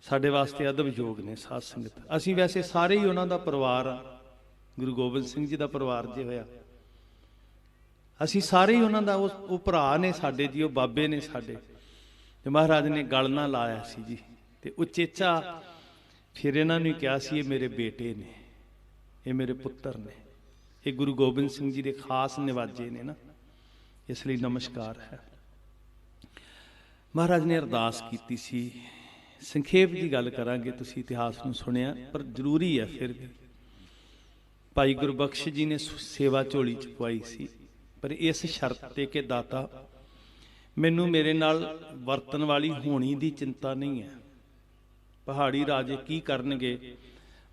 ਸਾਡੇ ਵਾਸਤੇ ਅਦਬਯੋਗ ਨੇ ਸਾਧ ਸੰਗਤ। ਅਸੀਂ ਵੈਸੇ ਸਾਰੇ ਹੀ ਉਹਨਾਂ ਦਾ ਪਰਿਵਾਰ ਆ, ਗੁਰੂ ਗੋਬਿੰਦ ਸਿੰਘ ਜੀ ਦਾ ਪਰਿਵਾਰ ਜੇ ਹੋਇਆ, ਅਸੀਂ ਸਾਰੇ ਹੀ ਉਹਨਾਂ ਦਾ ਉਹ ਭਰਾ ਨੇ ਸਾਡੇ ਜੀ, ਉਹ ਬਾਬੇ ਨੇ ਸਾਡੇ। ਤੇ ਮਹਾਰਾਜ ਨੇ ਗਲ ਨਾ ਲਾਇਆ ਸੀ ਜੀ, ਤੇ ਉਚੇਚਾ ਫਿਰ ਇਹਨਾਂ ਨੂੰ ਕਿਹਾ ਸੀ ਇਹ ਮੇਰੇ ਬੇਟੇ ਨੇ, ਇਹ ਮੇਰੇ ਪੁੱਤਰ ਨੇ, ਇਹ ਗੁਰੂ ਗੋਬਿੰਦ ਸਿੰਘ ਜੀ ਦੇ ਖਾਸ ਨਿਵਾਜੇ ਨੇ ਨਾ, ਇਸ ਲਈ ਨਮਸਕਾਰ ਹੈ। ਮਹਾਰਾਜ ਨੇ ਅਰਦਾਸ ਕੀਤੀ ਸੀ। ਸੰਖੇਪ ਦੀ ਗੱਲ ਕਰਾਂਗੇ, ਤੁਸੀਂ ਇਤਿਹਾਸ ਨੂੰ ਸੁਣਿਆ ਪਰ ਜ਼ਰੂਰੀ ਹੈ ਫਿਰ ਵੀ। ਭਾਈ ਗੁਰਬਖਸ਼ ਜੀ ਨੇ ਸੇਵਾ ਝੋਲੀ ਚ ਪਵਾਈ ਸੀ, ਪਰ ਇਸ ਸ਼ਰਤ ਤੇ ਕਿ ਦਾਤਾ ਮੈਨੂੰ ਮੇਰੇ ਨਾਲ ਵਰਤਣ ਵਾਲੀ ਹੋਣੀ ਦੀ ਚਿੰਤਾ ਨਹੀਂ ਹੈ। ਪਹਾੜੀ ਰਾਜੇ ਕੀ ਕਰਨਗੇ,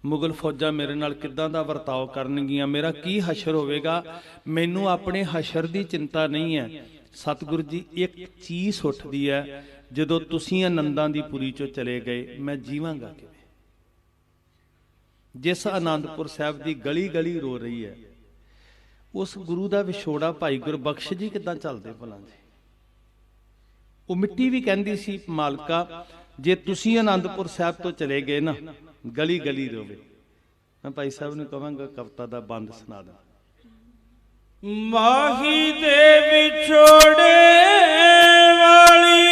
ਮੁਗਲ ਫੌਜਾਂ ਮੇਰੇ ਨਾਲ ਕਿੱਦਾਂ ਦਾ ਵਰਤਾਓ ਕਰਨਗੀਆਂ, ਮੇਰਾ ਕੀ ਹਸ਼ਰ ਹੋਵੇਗਾ, ਮੈਨੂੰ ਆਪਣੇ ਹਸ਼ਰ ਦੀ ਚਿੰਤਾ ਨਹੀਂ ਹੈ। ਸਤਿਗੁਰੂ ਜੀ ਇੱਕ ਚੀਜ਼ ਉੱਠਦੀ ਹੈ, ਜਦੋਂ ਤੁਸੀਂ ਆਨੰਦਾਂ ਦੀ ਪੁਰੀ ਚੋਂ ਚਲੇ ਗਏ ਮੈਂ ਜੀਵਾਂਗਾ ਕਿਵੇਂ? ਜਿਸ ਆਨੰਦਪੁਰ ਸਾਹਿਬ ਦੀ ਗਲੀ ਗਲੀ ਰੋ ਰਹੀ ਹੈ, ਉਸ ਗੁਰੂ ਦਾ ਵਿਛੋੜਾ ਭਾਈ ਗੁਰਬਖਸ਼ ਜੀ ਕਿੱਦਾਂ ਚੱਲਦੇ ਭਲਾ ਜੀ? ਉਹ ਮਿੱਟੀ ਵੀ ਕਹਿੰਦੀ ਸੀ ਮਾਲਕਾ ਜੇ ਤੁਸੀਂ ਆਨੰਦਪੁਰ ਸਾਹਿਬ ਤੋਂ ਚਲੇ ਗਏ ਨਾ, ਗਲੀ ਗਲੀ ਰੋਵੇ। ਮੈਂ ਭਾਈ ਸਾਹਿਬ ਨੂੰ ਕਹਾਂਗਾ ਕਵਿਤਾ ਦਾ ਬੰਦ ਸੁਣਾ ਦਾਂ। ਮਾਹੀ ਦੇ ਵਿਛੋੜੇ ਵਾਲੀ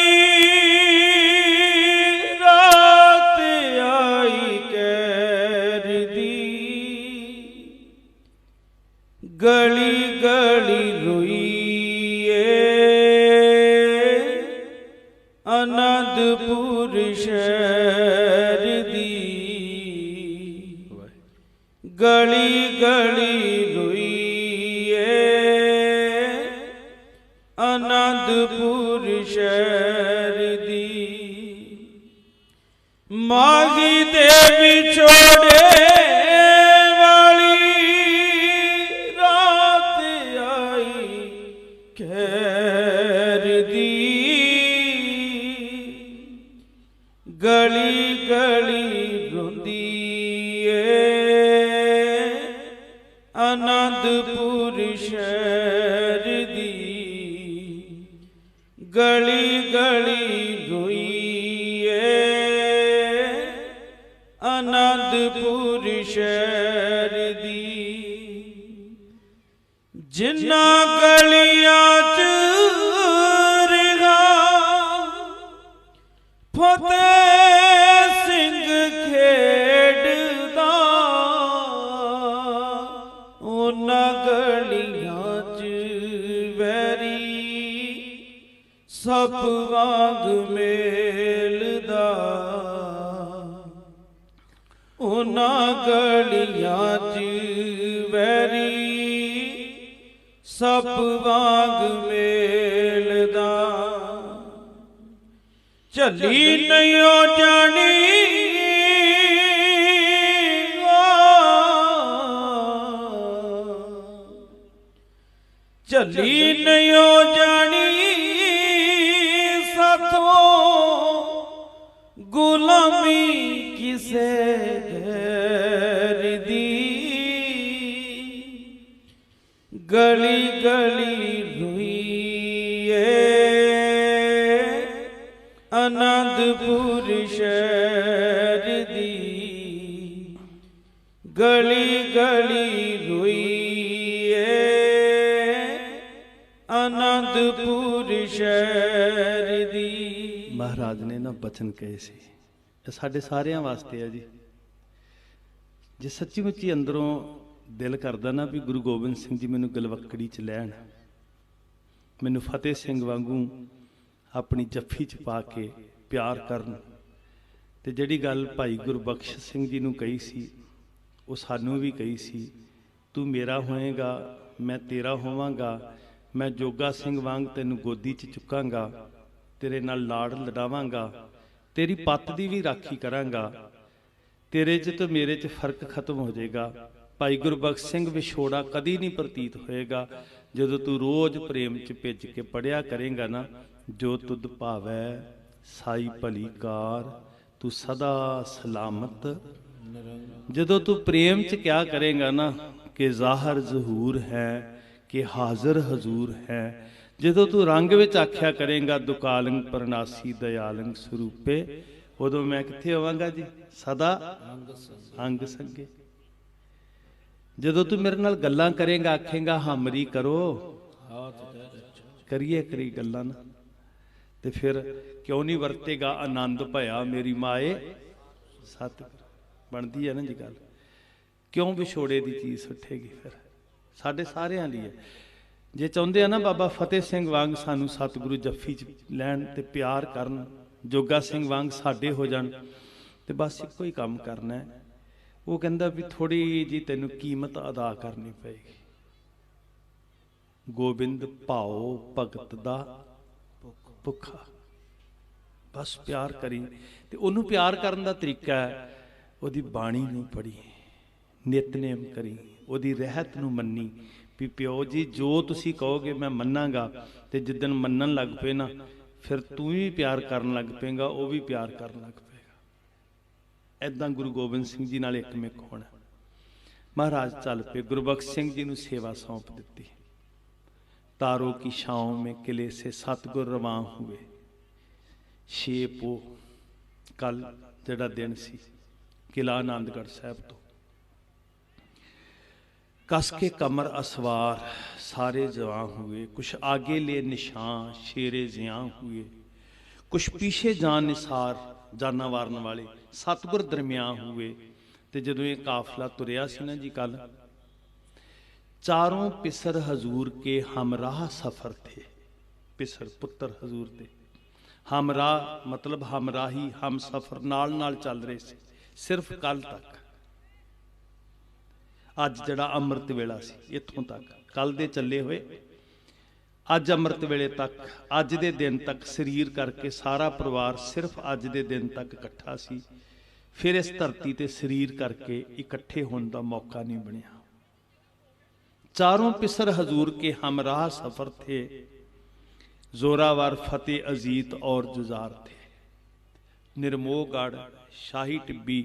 ਰਾਤ ਆਈ ਕਹਿਰ ਦੀ, ਗਲੀ ਗਲੀ ਰੋਈਏ ਅਨੰਦਪੁਰ ਸ਼ਹਿਰ ਦੀ, ਗਲੀ ਗਲੀ ਰੋਈਏ ਅਨੰਦਪੁਰ ਸ਼ਹਿਰ ਦੀ। ਮਾਹੀ ਦੇ ਵਿਛੋੜੇ ਵਾਲੀ ਰਾਤ ਆਈ ਕਹਿਰ ਦੀ, ਗਲੀ ਗਲੀ ਰੋਂਦੀ ਏ ਅਨੰਦਪੁਰ ਸ਼ਹਿਰ ਦੀ। ਅਨੰਦਪੁਰ ਸ਼ਹਿਰ ਦੀ। ਜਿਨ੍ਹਾਂ ਗਲੀਆਂ ਚ ਰਿਹਾ ਫਤਿਹ ਸਿੰਘ ਖੇਡਦਾ, ਉਹਨਾਂ ਗਲੀਆਂ ਚ ਵੈਰੀ ਸੱਪ ਵਾਂਗ ਮੇਲਦਾ, ਉਹਨਾਂ ਗਲੀਆਂ ਚ ਵੈਰੀ ਸੱਪ ਵਾਂਗ ਮੇਲਦਾ। ਝੱਲੀ ਨਹੀਂ ਓ ਜਾਣੀ ਝੱਲੀ ਨਹੀਂ ਓ ਜਾਣੀ ਸਾਥੋਂ ਗੁਲਾਮੀ ਕਿਸੇ ਗੈਰ ਦੀ। ਗਲੀ ਗਲੀ ਰੋਈਏ ਅਨੰਦਪੁਰ ਸ਼ਹਿਰ ਦੀ। ਗਲੀ ਗਲੀ ਰੋਈਏ ਅਨੰਦਪੁਰ ਸ਼ਹਿਰ ਦੀ। ਮਹਾਰਾਜ ਨੇ ਨਾ ਬਚਨ ਕਹੇ ਸੀ, ਇਹ ਸਾਡੇ ਸਾਰਿਆਂ ਵਾਸਤੇ ਆ ਜੀ। ਜੇ ਸੱਚੀ ਮੁੱਚੀ ਅੰਦਰੋਂ ਦਿਲ ਕਰਦਾ ਨਾ ਵੀ ਗੁਰੂ ਗੋਬਿੰਦ ਸਿੰਘ ਜੀ ਮੈਨੂੰ ਗਲਵੱਕੜੀ 'ਚ ਲੈਣ, ਮੈਨੂੰ ਫਤਿਹ ਸਿੰਘ ਵਾਂਗੂ ਆਪਣੀ ਜੱਫੀ 'ਚ ਪਾ ਕੇ ਪਿਆਰ ਕਰਨ, ਤੇ ਜਿਹੜੀ ਗੱਲ ਭਾਈ ਗੁਰਬਖਸ਼ ਸਿੰਘ ਜੀ ਨੂੰ ਕਹੀ ਸੀ ਉਹ ਸਾਨੂੰ ਵੀ ਕਹੀ ਸੀ, ਤੂੰ ਮੇਰਾ ਹੋਏਗਾ ਮੈਂ ਤੇਰਾ ਹੋਵਾਂਗਾ, ਮੈਂ ਜੋਗਾ ਸਿੰਘ ਵਾਂਗ ਤੈਨੂੰ ਗੋਦੀ 'ਚ ਚੁੱਕਾਂਗਾ, ਤੇਰੇ ਨਾਲ ਲਾੜ ਲਡਾਵਾਂਗਾ, ਤੇਰੀ ਪੱਤ ਦੀ ਵੀ ਰਾਖੀ ਕਰਾਂਗਾ, ਤੇਰੇ 'ਚ ਤੇ ਮੇਰੇ 'ਚ ਫਰਕ ਖਤਮ ਹੋ ਜਾਏਗਾ। ਭਾਈ ਗੁਰਬਖਸ਼ ਸਿੰਘ ਵਿਛੋੜਾ ਕਦੀ ਨਹੀਂ ਪ੍ਰਤੀਤ ਹੋਏਗਾ ਜਦੋਂ ਤੂੰ ਰੋਜ਼ ਪ੍ਰੇਮ 'ਚ ਭਿੱਜ ਕੇ ਪੜਿਆ ਕਰੇਂਗਾ ਨਾ, ਜੋ ਤੁਧ ਭਾਵੈ ਸਾਈ ਭਲੀ ਕਾਰ, ਤੂੰ ਸਦਾ ਸਲਾਮਤ। ਜਦੋਂ ਤੂੰ ਪ੍ਰੇਮ 'ਚ ਕਿਆ ਕਰੇਂਗਾ ਨਾ ਕਿ ਜ਼ਾਹਰ ਜ਼ਹੂਰ ਹੈ ਕਿ ਹਾਜ਼ਰ ਹਜ਼ੂਰ ਹੈ, ਜਦੋਂ ਤੂੰ ਰੰਗ ਵਿੱਚ ਆਖਿਆ ਕਰੇਂਗਾ ਦੁਕਾਲੰਗ ਪਰਨਾਸੀ ਦਇਆਲੰਗ ਸਰੂਪੇ, ਉਦੋਂ ਮੈਂ ਕਿੱਥੇ ਹੋਵਾਂਗਾ ਜੀ? ਸਦਾ ਅੰਗ ਸੰਗੇ। ਜਦੋਂ ਤੂੰ ਮੇਰੇ ਨਾਲ ਗੱਲਾਂ ਕਰੇਂਗਾ ਆਖੇਂਗਾ ਹਮਰੀ ਕਰੋ, ਕਰੀਏ ਕਰੀ ਗੱਲਾਂ ਨਾ, ਤੇ ਫਿਰ ਕਿਉਂ ਨਹੀਂ ਵਰਤੇਗਾ ਆਨੰਦ ਭਇਆ ਮੇਰੀ ਮਾਏ ਸਤ। ਬਣਦੀ ਹੈ ਨਾ ਜੀ ਗੱਲ, ਕਿਉਂ ਵਿਛੋੜੇ ਦੀ ਚੀਜ਼ ਸੁੱਟੇਗੀ? ਫਿਰ ਸਾਡੇ ਸਾਰਿਆਂ ਲਈ ਹੈ। ਜੇ ਚਾਹੁੰਦੇ ਆ ਨਾ ਬਾਬਾ ਫਤਿਹ ਸਿੰਘ ਵਾਂਗ ਸਾਨੂੰ ਸਤਿਗੁਰੂ ਜੱਫੀ 'ਚ ਲੈਣ ਤੇ ਪਿਆਰ ਕਰਨ, ਜੋਗਾ ਸਿੰਘ ਵਾਂਗ ਸਾਡੇ ਹੋ ਜਾਣ, ਤੇ ਬਸ ਇੱਕੋ ਹੀ ਕੰਮ ਕਰਨਾ ਹੈ। ਉਹ ਕਹਿੰਦਾ ਵੀ ਥੋੜੀ ਜੀ ਤੈਨੂੰ ਕੀਮਤ ਅਦਾ ਕਰਨੀ ਪਏਗੀ। ਗੋਬਿੰਦ ਭਾਓ ਭਗਤ ਦਾ ਭੁੱਖਾ, ਬਸ ਪਿਆਰ ਕਰੀ। ਤੇ ਉਹਨੂੰ ਪਿਆਰ ਕਰਨ ਦਾ ਤਰੀਕਾ ਹੈ ਉਹਦੀ ਬਾਣੀ ਨੂੰ ਪੜ੍ਹੀ, ਨਿਤਨੇਮ ਕਰੀ, ਉਹਦੀ ਰਹਿਤ ਨੂੰ ਮੰਨੀ ਵੀ ਪਿਓ ਜੀ ਜੋ ਤੁਸੀਂ ਕਹੋਗੇ ਮੈਂ ਮੰਨਾਂਗਾ। ਤੇ ਜਿੱਦਣ ਮੰਨਣ ਲੱਗ ਪਏ ਨਾ ਫਿਰ ਤੂੰ ਵੀ ਪਿਆਰ ਕਰਨ ਲੱਗ ਪਏਗਾ, ਉਹ ਵੀ ਪਿਆਰ ਕਰਨ ਲੱਗ ਪਏਗਾ। ਏਦਾਂ ਗੁਰੂ ਗੋਬਿੰਦ ਸਿੰਘ ਜੀ ਨਾਲ ਇੱਕ ਮਿੱਕ ਹੋਣਾ। ਮਹਾਰਾਜ ਚੱਲ ਪਏ, ਗੁਰਬਖਸ਼ ਸਿੰਘ ਜੀ ਨੂੰ ਸੇਵਾ ਸੌਂਪ ਦਿੱਤੀ। ਤਾਰੋ ਕੀ ਛਾਂव में किले से सतगुर रवां हुए। 6 ਪੋਹ ਕੱਲ ਜਿਹੜਾ ਦਿਨ ਸੀ, ਕਿਲਾ ਆਨੰਦਗੜ੍ਹ ਸਾਹਿਬ ਤੋਂ कस के कमर असवार सारे जवां हुए, कुछ आगे ले निशान शेरे जियां हुए, कुछ पीछे जान निसार जाना वारन वाले सतगुर दरमियान हुए। ते जदों ये काफिला तुरिया सी ना जी कल, चारों पिसर हजूर के हमराह सफर थे। पिसर पुत्र हजूर थे, हमराह मतलब हमराही हम सफर नाल चल रहे थे सिर्फ कल तक। अज जड़ा अमृत वेला सी इत्थों तक कल दे चले हुए, अज अमृत वेले तक अज दे दिन तक शरीर करके सारा परिवार सिर्फ अज दे दिन तक इकट्ठा सी। फिर इस धरती ते शरीर करके इकट्ठे होने का मौका नहीं बनिया। चारों पिसर हजूर के हमराह सफर थे, जोरावर फतेह अजीत और जुजार थे। निरमोहगढ़, शाही टिब्बी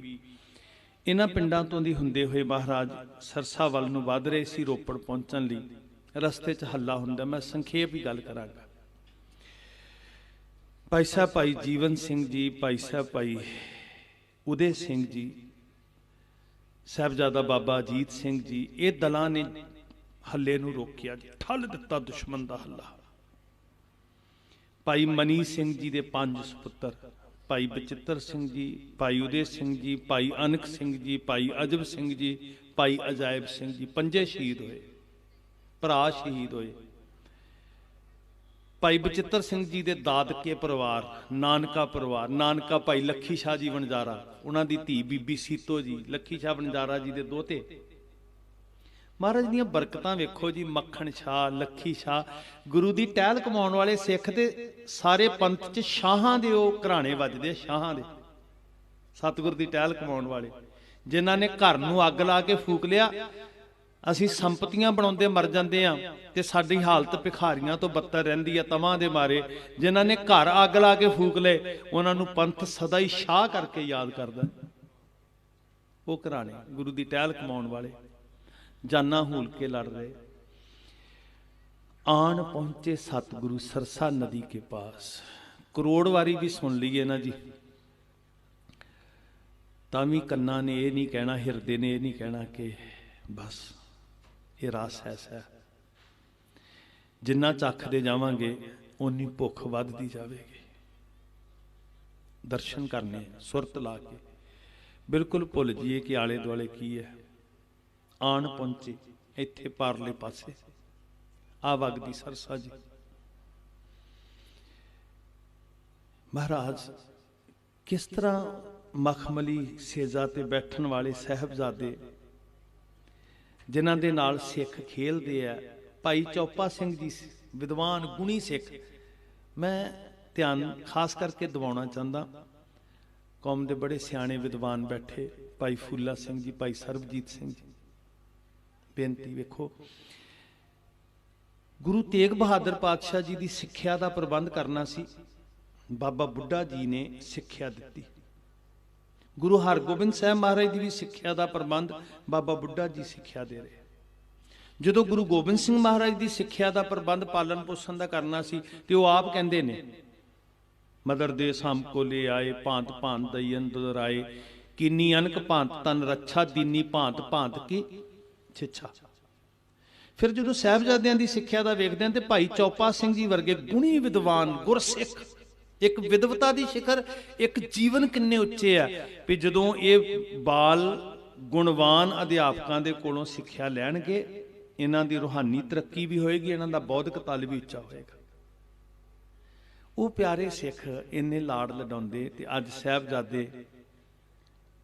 इन्हां पिंडां तों दी हुंदे होए महाराज सरसा वल नूं वध रहे सी रोपड़ पहुंचण लई। रस्ते च हल्ला हुंदा, मैं संखेप ही गल करांगा। भाई साहब भाई जीवन सिंह जी, भाई साहब भाई उदय सिंह जी ਸਾਹਿਬਜ਼ਾਦਾ ਬਾਬਾ ਅਜੀਤ ਸਿੰਘ ਜੀ, ਇਹ ਦਲਾਂ ਨੇ ਹੱਲੇ ਨੂੰ ਰੋਕਿਆ ਜੀ, ਠੱਲ ਦਿੱਤਾ ਦੁਸ਼ਮਣ ਦਾ ਹੱਲਾ। ਭਾਈ ਮਨੀ ਸਿੰਘ ਜੀ ਦੇ 5 ਸੁਪੁੱਤਰ, ਭਾਈ ਬਚਿੱਤਰ ਸਿੰਘ ਜੀ, ਭਾਈ ਉਦੇ ਸਿੰਘ ਜੀ, ਭਾਈ ਅਨਕ ਸਿੰਘ ਜੀ, ਭਾਈ ਅਜਬ ਸਿੰਘ ਜੀ, ਭਾਈ ਅਜਾਇਬ ਸਿੰਘ ਜੀ, 5 ਸ਼ਹੀਦ ਹੋਏ, ਭਰਾ ਸ਼ਹੀਦ ਹੋਏ। ਭਾਈ ਬਚਿੱਤਰ ਸਿੰਘ ਜੀ ਦੇ ਦਾਦਕੇ ਪਰਿਵਾਰ, ਨਾਨਕਾ ਪਰਿਵਾਰ, ਨਾਨਕਾ ਭਾਈ ਲੱਖੀ ਸ਼ਾਹ ਜੀ ਵਣਜਾਰਾ, ਉਹਨਾਂ ਦੀ ਧੀ ਬੀਬੀ ਸੀਤੋ ਜੀ, ਲੱਖੀ ਸ਼ਾਹ ਵਣਜਾਰਾ ਜੀ ਦੇ ਦੋਤੇ। ਮਹਾਰਾਜ ਦੀਆਂ ਬਰਕਤਾਂ ਵੇਖੋ ਜੀ, ਮੱਖਣ ਸ਼ਾਹ, ਲੱਖੀ ਸ਼ਾਹ, ਗੁਰੂ ਦੀ ਟਹਿਲ ਕਮਾਉਣ ਵਾਲੇ ਸਿੱਖ ਤੇ ਸਾਰੇ ਪੰਥ 'ਚ ਸ਼ਾਹਾਂ ਦੇ ਉਹ ਘਰਾਣੇ ਵੱਜਦੇ, ਸ਼ਾਹਾਂ ਦੇ, ਸਤਿਗੁਰ ਦੀ ਟਹਿਲ ਕਮਾਉਣ ਵਾਲੇ, ਜਿਨ੍ਹਾਂ ਨੇ ਘਰ ਨੂੰ ਅੱਗ ਲਾ ਕੇ ਫੂਕ ਲਿਆ। ਅਸੀਂ ਸੰਪਤੀਆਂ ਬਣਾਉਂਦੇ ਮਰ ਜਾਂਦੇ ਆ ਤੇ ਸਾਡੀ ਹਾਲਤ ਭਿਖਾਰੀਆਂ ਤੋਂ ਬੱਤਰ ਰਹਿੰਦੀ ਆ ਤਮਾਂ ਦੇ ਮਾਰੇ। ਜਿਨ੍ਹਾਂ ਨੇ ਘਰ ਅੱਗ ਲਾ ਕੇ ਫੂਕ ਲਏ, ਉਹਨਾਂ ਨੂੰ ਪੰਥ ਸਦਾ ਹੀ ਸ਼ਾਹ ਕਰਕੇ ਯਾਦ ਕਰਦਾ। ਉਹ ਘਰਾਣੇ ਗੁਰੂ ਦੀ ਟਹਿਲ ਕਮਾਉਣ ਵਾਲੇ, ਜਾਨਾਂ ਹੂਲ ਕੇ ਲੜ ਰਹੇ। ਆਣ ਪਹੁੰਚੇ ਸਤਿਗੁਰੂ ਸਰਸਾ ਨਦੀ ਕੇ ਪਾਸ। ਕਰੋੜ ਵਾਰੀ ਵੀ ਸੁਣ ਲਈਏ ਨਾ ਜੀ, ਤਾਂ ਵੀ ਕੰਨਾਂ ਨੇ ਇਹ ਨਹੀਂ ਕਹਿਣਾ, ਹਿਰਦੇ ਨੇ ਇਹ ਨਹੀਂ ਕਹਿਣਾ ਕਿ ਬਸ ਇਹ ਰਸ ਐਸਾ। ਜਿੰਨਾ ਚੱਖਦੇ ਜਾਵਾਂਗੇ ਓਨੀ ਭੁੱਖ ਵੱਧਦੀ ਜਾਵੇਗੀ। ਦਰਸ਼ਨ ਕਰਨੇ ਸੁਰਤ ਲਾ ਕੇ, ਬਿਲਕੁਲ ਭੁੱਲ ਜਾਈਏ ਕਿ ਆਲੇ ਦੁਆਲੇ ਕੀ ਹੈ। ਆਣ ਪਹੁੰਚੇ ਇੱਥੇ ਪਾਰਲੇ ਪਾਸੇ ਆ ਵਗਦੀ ਸਰਸਾ ਜੀ। ਮਹਾਰਾਜ ਕਿਸ ਤਰ੍ਹਾਂ ਮਖਮਲੀ ਸੇਜਾ ਤੇ ਬੈਠਣ ਵਾਲੇ ਸਾਹਿਬਜ਼ਾਦੇ, ਜਿਨ੍ਹਾਂ ਦੇ ਨਾਲ ਸਿੱਖ ਖੇਲਦੇ ਆ। ਭਾਈ ਚੌਪਾ ਸਿੰਘ ਜੀ ਵਿਦਵਾਨ ਗੁਣੀ ਸਿੱਖ, ਮੈਂ ਧਿਆਨ ਖਾਸ ਕਰਕੇ ਦਿਵਾਉਣਾ ਚਾਹੁੰਦਾ। ਕੌਮ ਦੇ ਬੜੇ ਸਿਆਣੇ ਵਿਦਵਾਨ ਬੈਠੇ, ਭਾਈ ਫੂਲਾ ਸਿੰਘ ਜੀ, ਭਾਈ ਸਰਬਜੀਤ ਸਿੰਘ ਜੀ। ਬੇਨਤੀ ਵੇਖੋ, ਗੁਰੂ ਤੇਗ ਬਹਾਦਰ ਪਾਤਸ਼ਾਹ ਜੀ ਦੀ ਸਿੱਖਿਆ ਦਾ ਪ੍ਰਬੰਧ ਕਰਨਾ ਸੀ, ਬਾਬਾ ਬੁੱਢਾ ਜੀ ਨੇ ਸਿੱਖਿਆ ਦਿੱਤੀ। ਗੁਰੂ ਹਰਗੋਬਿੰਦ ਸਾਹਿਬ ਮਹਾਰਾਜ ਦੀ ਵੀ ਸਿੱਖਿਆ ਦਾ ਪ੍ਰਬੰਧ ਬਾਬਾ ਬੁੱਢਾ ਜੀ ਸਿੱਖਿਆ ਦੇ ਰਹੇ। ਜਦੋਂ ਗੁਰੂ ਗੋਬਿੰਦ ਸਿੰਘ ਮਹਾਰਾਜ ਦੀ ਸਿੱਖਿਆ ਦਾ ਪ੍ਰਬੰਧ ਪਾਲਣ ਪੋਸ਼ਣ ਦਾ ਕਰਨਾ ਸੀ, ਤੇ ਉਹ ਆਪ ਕਹਿੰਦੇ ਨੇ, ਮਦਰ ਦੇ ਸਾਮ ਕੋ ਲੈ ਆਏ, ਭਾਂਤ ਭਾਂਤ ਦਈ ਅੰਦਰ ਆਏ, ਕੀਨੀ ਅਨਕ ਭਾਂਤ ਤਨ ਰੱਛਾ, ਦੀਨੀ ਭਾਂਤ ਭਾਂਤ ਕੀ ਛਿੱਛਾ। ਫਿਰ ਜਦੋਂ ਸਾਹਿਬਜ਼ਾਦਿਆਂ ਦੀ ਸਿੱਖਿਆ ਦਾ ਵੇਖਦੇ ਹਾਂ ਤੇ ਭਾਈ ਚੌਪਾ ਸਿੰਘ ਜੀ ਵਰਗੇ ਗੁਣੀ ਵਿਦਵਾਨ ਗੁਰਸਿੱਖ, ਇੱਕ ਵਿਦਵਤਾ ਦੀ ਸਿਖਰ, ਇੱਕ ਜੀਵਨ ਕਿੰਨੇ ਉੱਚੇ ਆ ਵੀ ਜਦੋਂ ਇਹ ਬਾਲ ਗੁਣਵਾਨ ਅਧਿਆਪਕਾਂ ਦੇ ਕੋਲੋਂ ਸਿੱਖਿਆ ਲੈਣਗੇ, ਇਹਨਾਂ ਦੀ ਰੂਹਾਨੀ ਤਰੱਕੀ ਵੀ ਹੋਏਗੀ, ਇਹਨਾਂ ਦਾ ਬੌਧਿਕ ਤਲ ਵੀ ਉੱਚਾ ਹੋਏਗਾ। ਉਹ ਪਿਆਰੇ ਸਿੱਖ ਇੰਨੇ ਲਾੜ ਲਡਾਉਂਦੇ, ਤੇ ਅੱਜ ਸਾਹਿਬਜ਼ਾਦੇ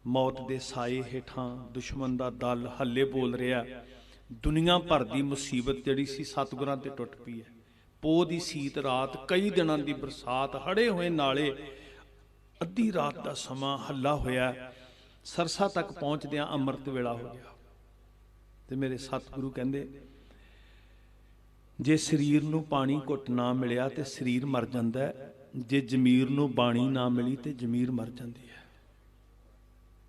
ਮੌਤ ਦੇ ਸਾਏ ਹੇਠਾਂ ਦੁਸ਼ਮਣ ਦਾ ਦਲ ਹੱਲੇ ਬੋਲ ਰਿਹਾ। ਦੁਨੀਆ ਭਰ ਦੀ ਮੁਸੀਬਤ ਜਿਹੜੀ ਸੀ ਸਤਿਗੁਰਾਂ ਤੇ ਟੁੱਟ ਪਈ ਹੈ। ਪੋਹ ਦੀ ਸੀਤ ਰਾਤ, ਕਈ ਦਿਨਾਂ ਦੀ ਬਰਸਾਤ, ਹੜੇ ਹੋਏ ਨਾਲੇ, ਅੱਧੀ ਰਾਤ ਦਾ ਸਮਾਂ ਹੱਲਾ ਹੋਇਆ। ਸਰਸਾ ਤੱਕ ਪਹੁੰਚਦਿਆਂ ਅੰਮ੍ਰਿਤ ਵੇਲਾ ਹੋ ਗਿਆ। ਤੇ ਮੇਰੇ ਸਤਿਗੁਰੂ ਕਹਿੰਦੇ, ਜੇ ਸਰੀਰ ਨੂੰ ਪਾਣੀ ਘੁੱਟ ਨਾ ਮਿਲਿਆ ਤੇ ਸਰੀਰ ਮਰ ਜਾਂਦਾ ਹੈ, ਜੇ ਜ਼ਮੀਰ ਨੂੰ ਬਾਣੀ ਨਾ ਮਿਲੀ ਤੇ ਜ਼ਮੀਰ ਮਰ ਜਾਂਦੀ ਹੈ।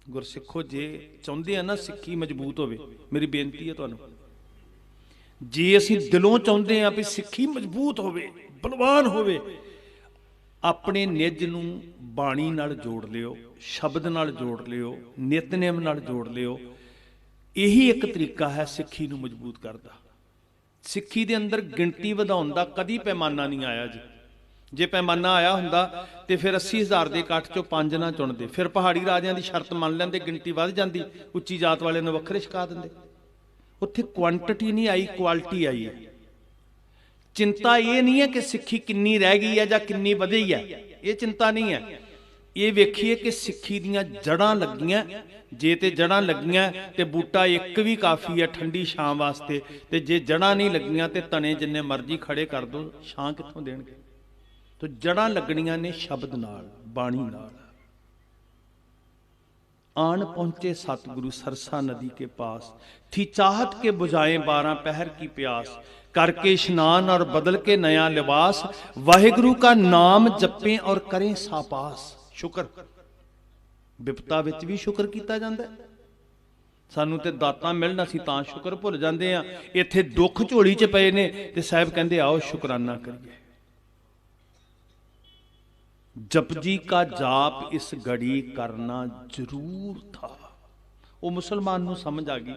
ਗੁਰਸਿੱਖੋ, ਜੇ ਚਾਹੁੰਦੇ ਆ ਨਾ ਸਿੱਖੀ ਮਜ਼ਬੂਤ ਹੋਵੇ, ਮੇਰੀ ਬੇਨਤੀ ਹੈ ਤੁਹਾਨੂੰ, ਜੇ ਅਸੀਂ ਦਿਲੋਂ ਚਾਹੁੰਦੇ ਆ ਵੀ ਸਿੱਖੀ ਮਜ਼ਬੂਤ ਹੋਵੇ, ਬਲਵਾਨ ਹੋਵੇ, ਆਪਣੇ ਨਿੱਜ ਨੂੰ ਬਾਣੀ ਨਾਲ ਜੋੜ ਲਿਓ, ਸ਼ਬਦ ਨਾਲ ਜੋੜ ਲਿਓ, ਨਿਤਨੇਮ ਨਾਲ ਜੋੜ ਲਿਓ। ਇਹੀ ਇੱਕ ਤਰੀਕਾ ਹੈ ਸਿੱਖੀ ਨੂੰ ਮਜ਼ਬੂਤ ਕਰਦਾ। ਸਿੱਖੀ ਦੇ ਅੰਦਰ ਗਿਣਤੀ ਵਧਾਉਣ ਦਾ ਕਦੀ ਪੈਮਾਨਾ ਨਹੀਂ ਆਇਆ ਜੀ। ਜੇ ਪੈਮਾਨਾ ਆਇਆ ਹੁੰਦਾ ਤੇ ਫਿਰ 80,000 ਦੇ ਇਕੱਠ ਚੋਂ 5 ਨਾ ਚੁਣਦੇ, ਫਿਰ ਪਹਾੜੀ ਰਾਜਿਆਂ ਦੀ ਸ਼ਰਤ ਮੰਨ ਲੈਂਦੇ, ਗਿਣਤੀ ਵੱਧ ਜਾਂਦੀ, ਉੱਚੀ ਜਾਤ ਵਾਲਿਆਂ ਨੂੰ ਵੱਖਰੇ ਛਕਾ ਦਿੰਦੇ। ਉੱਥੇ ਕੁਆਂਟੀਟੀ ਨਹੀਂ ਆਈ, ਕੁਆਲਿਟੀ ਆਈ ਹੈ। ਚਿੰਤਾ ਇਹ ਨਹੀਂ ਹੈ ਕਿ ਸਿੱਖੀ ਕਿੰਨੀ ਰਹਿ ਗਈ ਹੈ ਜਾਂ ਕਿੰਨੀ ਵਧੀ ਹੈ, ਇਹ ਚਿੰਤਾ ਨਹੀਂ ਹੈ। ਇਹ ਵੇਖੀਏ ਕਿ ਸਿੱਖੀ ਦੀਆਂ ਜੜ੍ਹਾਂ ਲੱਗੀਆਂ। ਜੇ ਤੇ ਜੜ੍ਹਾਂ ਲੱਗੀਆਂ ਤੇ ਬੂਟਾ ਇੱਕ ਵੀ ਕਾਫੀ ਹੈ ਠੰਡੀ ਛਾਂ ਵਾਸਤੇ, ਤੇ ਜੇ ਜੜ੍ਹਾਂ ਨਹੀਂ ਲੱਗੀਆਂ ਤੇ ਤਣੇ ਜਿੰਨੇ ਮਰਜ਼ੀ ਖੜੇ ਕਰ ਦੋ, ਛਾਂ ਕਿੱਥੋਂ ਦੇਣਗੇ। ਤੋ ਜੜ੍ਹਾਂ ਲੱਗਣੀਆਂ ਨੇ ਸ਼ਬਦ ਨਾਲ, ਬਾਣੀ ਨਾਲ। आन पहुंचे सतगुरु सरसा नदी के पास, थी चाहत के बुझाएं 12 पहर की प्यास, करके स्नान और बदल के नया लिबास, वाहिगुरु का नाम जपें और करें सापास। शुक्र विपता विच भी शुक्र किया जाता है। सानू ते दातां मिलन असीं तां शुक्र भुल जांदे आ, इत्थे दुख झोली च पए ने ते साहिब कहंदे आओ शुकराना करिए। जपजी का जाप इस घड़ी करना जरूर था। ਉਹ ਮੁਸਲਮਾਨ ਨੂੰ ਸਮਝ ਆ ਗਈ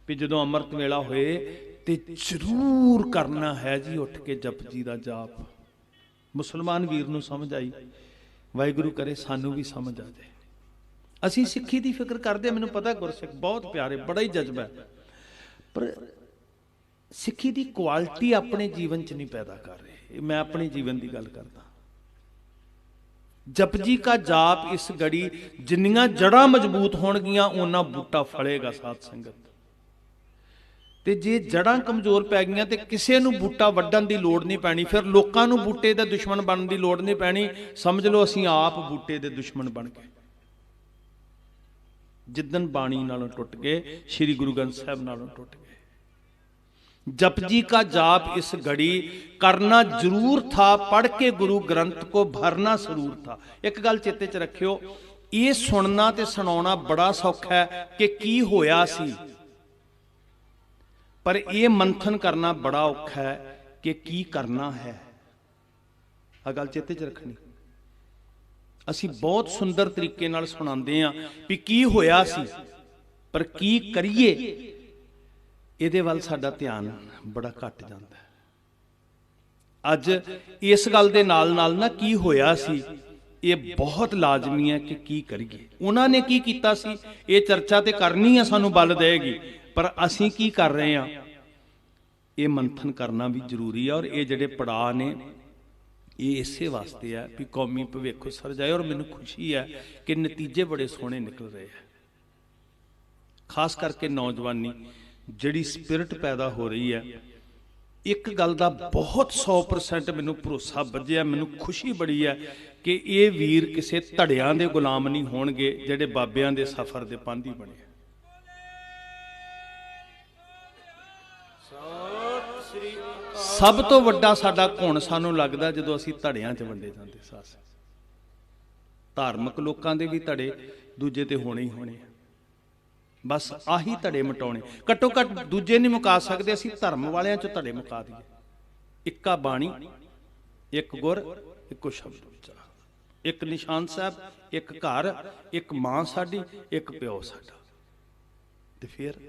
ਵੀ ਜਦੋਂ ਅੰਮ੍ਰਿਤ ਵੇਲਾ ਹੋਏ ਤੇ ਜ਼ਰੂਰ ਕਰਨਾ ਹੈ ਜੀ ਉੱਠ ਕੇ ਜਪਜੀ ਦਾ ਜਾਪ। ਮੁਸਲਮਾਨ ਵੀਰ ਨੂੰ ਸਮਝ ਆਈ। ਵਾਹਿਗੁਰੂ ਕਰੇ ਸਾਨੂੰ ਵੀ ਸਮਝ ਆ ਜਾਏ। ਅਸੀਂ ਸਿੱਖੀ ਦੀ ਫਿਕਰ ਕਰਦੇ, ਮੈਨੂੰ ਪਤਾ ਗੁਰਸਿੱਖ ਬਹੁਤ ਪਿਆਰੇ, ਬੜਾ ਹੀ ਜਜ਼ਬਾ ਹੈ, ਪਰ ਸਿੱਖੀ ਦੀ ਕੁਆਲਿਟੀ ਆਪਣੇ ਜੀਵਨ 'ਚ ਨਹੀਂ ਪੈਦਾ ਕਰ ਰਹੇ। ਮੈਂ ਆਪਣੇ ਜੀਵਨ ਦੀ ਗੱਲ ਕਰਦਾ। ਜਪਜੀ ਕਾ ਜਾਪ ਇਸ ਗੜੀ ਜਿੰਨੀਆਂ ਜੜਾਂ ਮਜ਼ਬੂਤ ਹੋਣਗੀਆਂ ਓਨਾ ਬੂਟਾ ਫੜੇਗਾ ਸਾਧ ਸੰਗਤ। ਤੇ ਜੇ ਜੜਾਂ ਕਮਜ਼ੋਰ ਪੈ ਗਈਆਂ ਤੇ ਕਿਸੇ ਨੂੰ ਬੂਟਾ ਵੱਢਣ ਦੀ ਲੋੜ ਨਹੀਂ ਪੈਣੀ, ਫਿਰ ਲੋਕਾਂ ਨੂੰ ਬੂਟੇ ਦਾ ਦੁਸ਼ਮਣ ਬਣਨ ਦੀ ਲੋੜ ਨਹੀਂ ਪੈਣੀ। ਸਮਝ ਲਓ ਅਸੀਂ ਆਪ ਬੂਟੇ ਦੇ ਦੁਸ਼ਮਣ ਬਣ ਗਏ। ਜਿੱਦਣ ਬਾਣੀ ਨਾਲੋਂ ਟੁੱਟ ਗਏ, ਸ੍ਰੀ ਗੁਰੂ ਗ੍ਰੰਥ ਸਾਹਿਬ ਨਾਲੋਂ ਟੁੱਟ ਗਏ। जपजी का जाप इस घड़ी करना जरूर था, पढ़ के गुरु ग्रंथ को भरना जरूर था। एक गल चेते च रखियो, ये सुनना ते सुनाउणा बड़ा सौखा है कि की होया सी, पर यह मंथन करना बड़ा औखा है कि की करना है। आ गल चेते च रखनी। असी बहुत सुंदर तरीके नाल सुणांदे आ भी की होया सी, पर की करिए ਇਹਦੇ ਵੱਲ ਸਾਡਾ ਧਿਆਨ ਬੜਾ ਘਟ ਜਾਂਦਾ ਹੈ। ਅੱਜ ਇਸ ਗੱਲ ਦੇ ਨਾਲ ਨਾਲ ਨਾ ਕੀ ਹੋਇਆ ਸੀ ਇਹ ਬਹੁਤ ਲਾਜ਼ਮੀ ਹੈ ਕਿ ਕੀ ਕਰੀਏ। ਉਹਨਾਂ ਨੇ ਕੀ ਕੀਤਾ ਸੀ ਇਹ ਚਰਚਾ ਤੇ ਕਰਨੀ ਹੈ, ਸਾਨੂੰ ਬਲ ਦੇਗੀ, ਪਰ ਅਸੀਂ ਕੀ ਕਰ ਰਹੇ ਹਾਂ ਇਹ ਮੰਥਨ ਕਰਨਾ ਵੀ ਜ਼ਰੂਰੀ ਹੈ। ਔਰ ਇਹ ਜਿਹੜੇ ਪੜਾਅ ਨੇ ਇਹ ਇਸੇ ਵਾਸਤੇ ਹੈ ਵੀ ਕੌਮੀ ਭਵਿੱਖ ਉਸਰ ਜਾਏ। ਔਰ ਮੈਨੂੰ ਖੁਸ਼ੀ ਹੈ ਕਿ ਨਤੀਜੇ ਬੜੇ ਸੋਹਣੇ ਨਿਕਲ ਰਹੇ ਹੈ। ਖਾਸ ਕਰਕੇ ਨੌਜਵਾਨੀ ਜਿਹੜੀ ਸਪਿਰਿਟ ਪੈਦਾ ਹੋ ਰਹੀ ਹੈ। ਇੱਕ ਗੱਲ ਦਾ ਬਹੁਤ 100% ਮੈਨੂੰ ਭਰੋਸਾ ਵੱਜਿਆ, ਮੈਨੂੰ ਖੁਸ਼ੀ ਬੜੀ ਹੈ ਕਿ ਇਹ ਵੀਰ ਕਿਸੇ ਧੜਿਆਂ ਦੇ ਗੁਲਾਮ ਨਹੀਂ ਹੋਣਗੇ ਜਿਹੜੇ ਬਾਬਿਆਂ ਦੇ ਸਫ਼ਰ ਦੇ ਪਾਂਧੀ ਬਣੇ। ਸਭ ਤੋਂ ਵੱਡਾ ਸਾਡਾ ਘੁਣ ਸਾਨੂੰ ਲੱਗਦਾ ਜਦੋਂ ਅਸੀਂ ਧੜਿਆਂ 'ਚ ਵੰਡੇ ਜਾਂਦੇ ਸਾਸ। ਧਾਰਮਿਕ ਲੋਕਾਂ ਦੇ ਵੀ ਧੜੇ ਦੂਜੇ ਤੇ ਹੋਣੇ ਹੀ ਹੋਣੇ ਆ। बस आही धड़े मिटाने, घट्टो घट दूजे नहीं मुका सकते, असीं धर्म वालियां चों धड़े मुका दईए। इक्का बाणी, एक गुर, इक्को शब्द उच्चार, एक निशान साहब, एक घर, एक मां साडी, एक प्यो साडा। ते फिर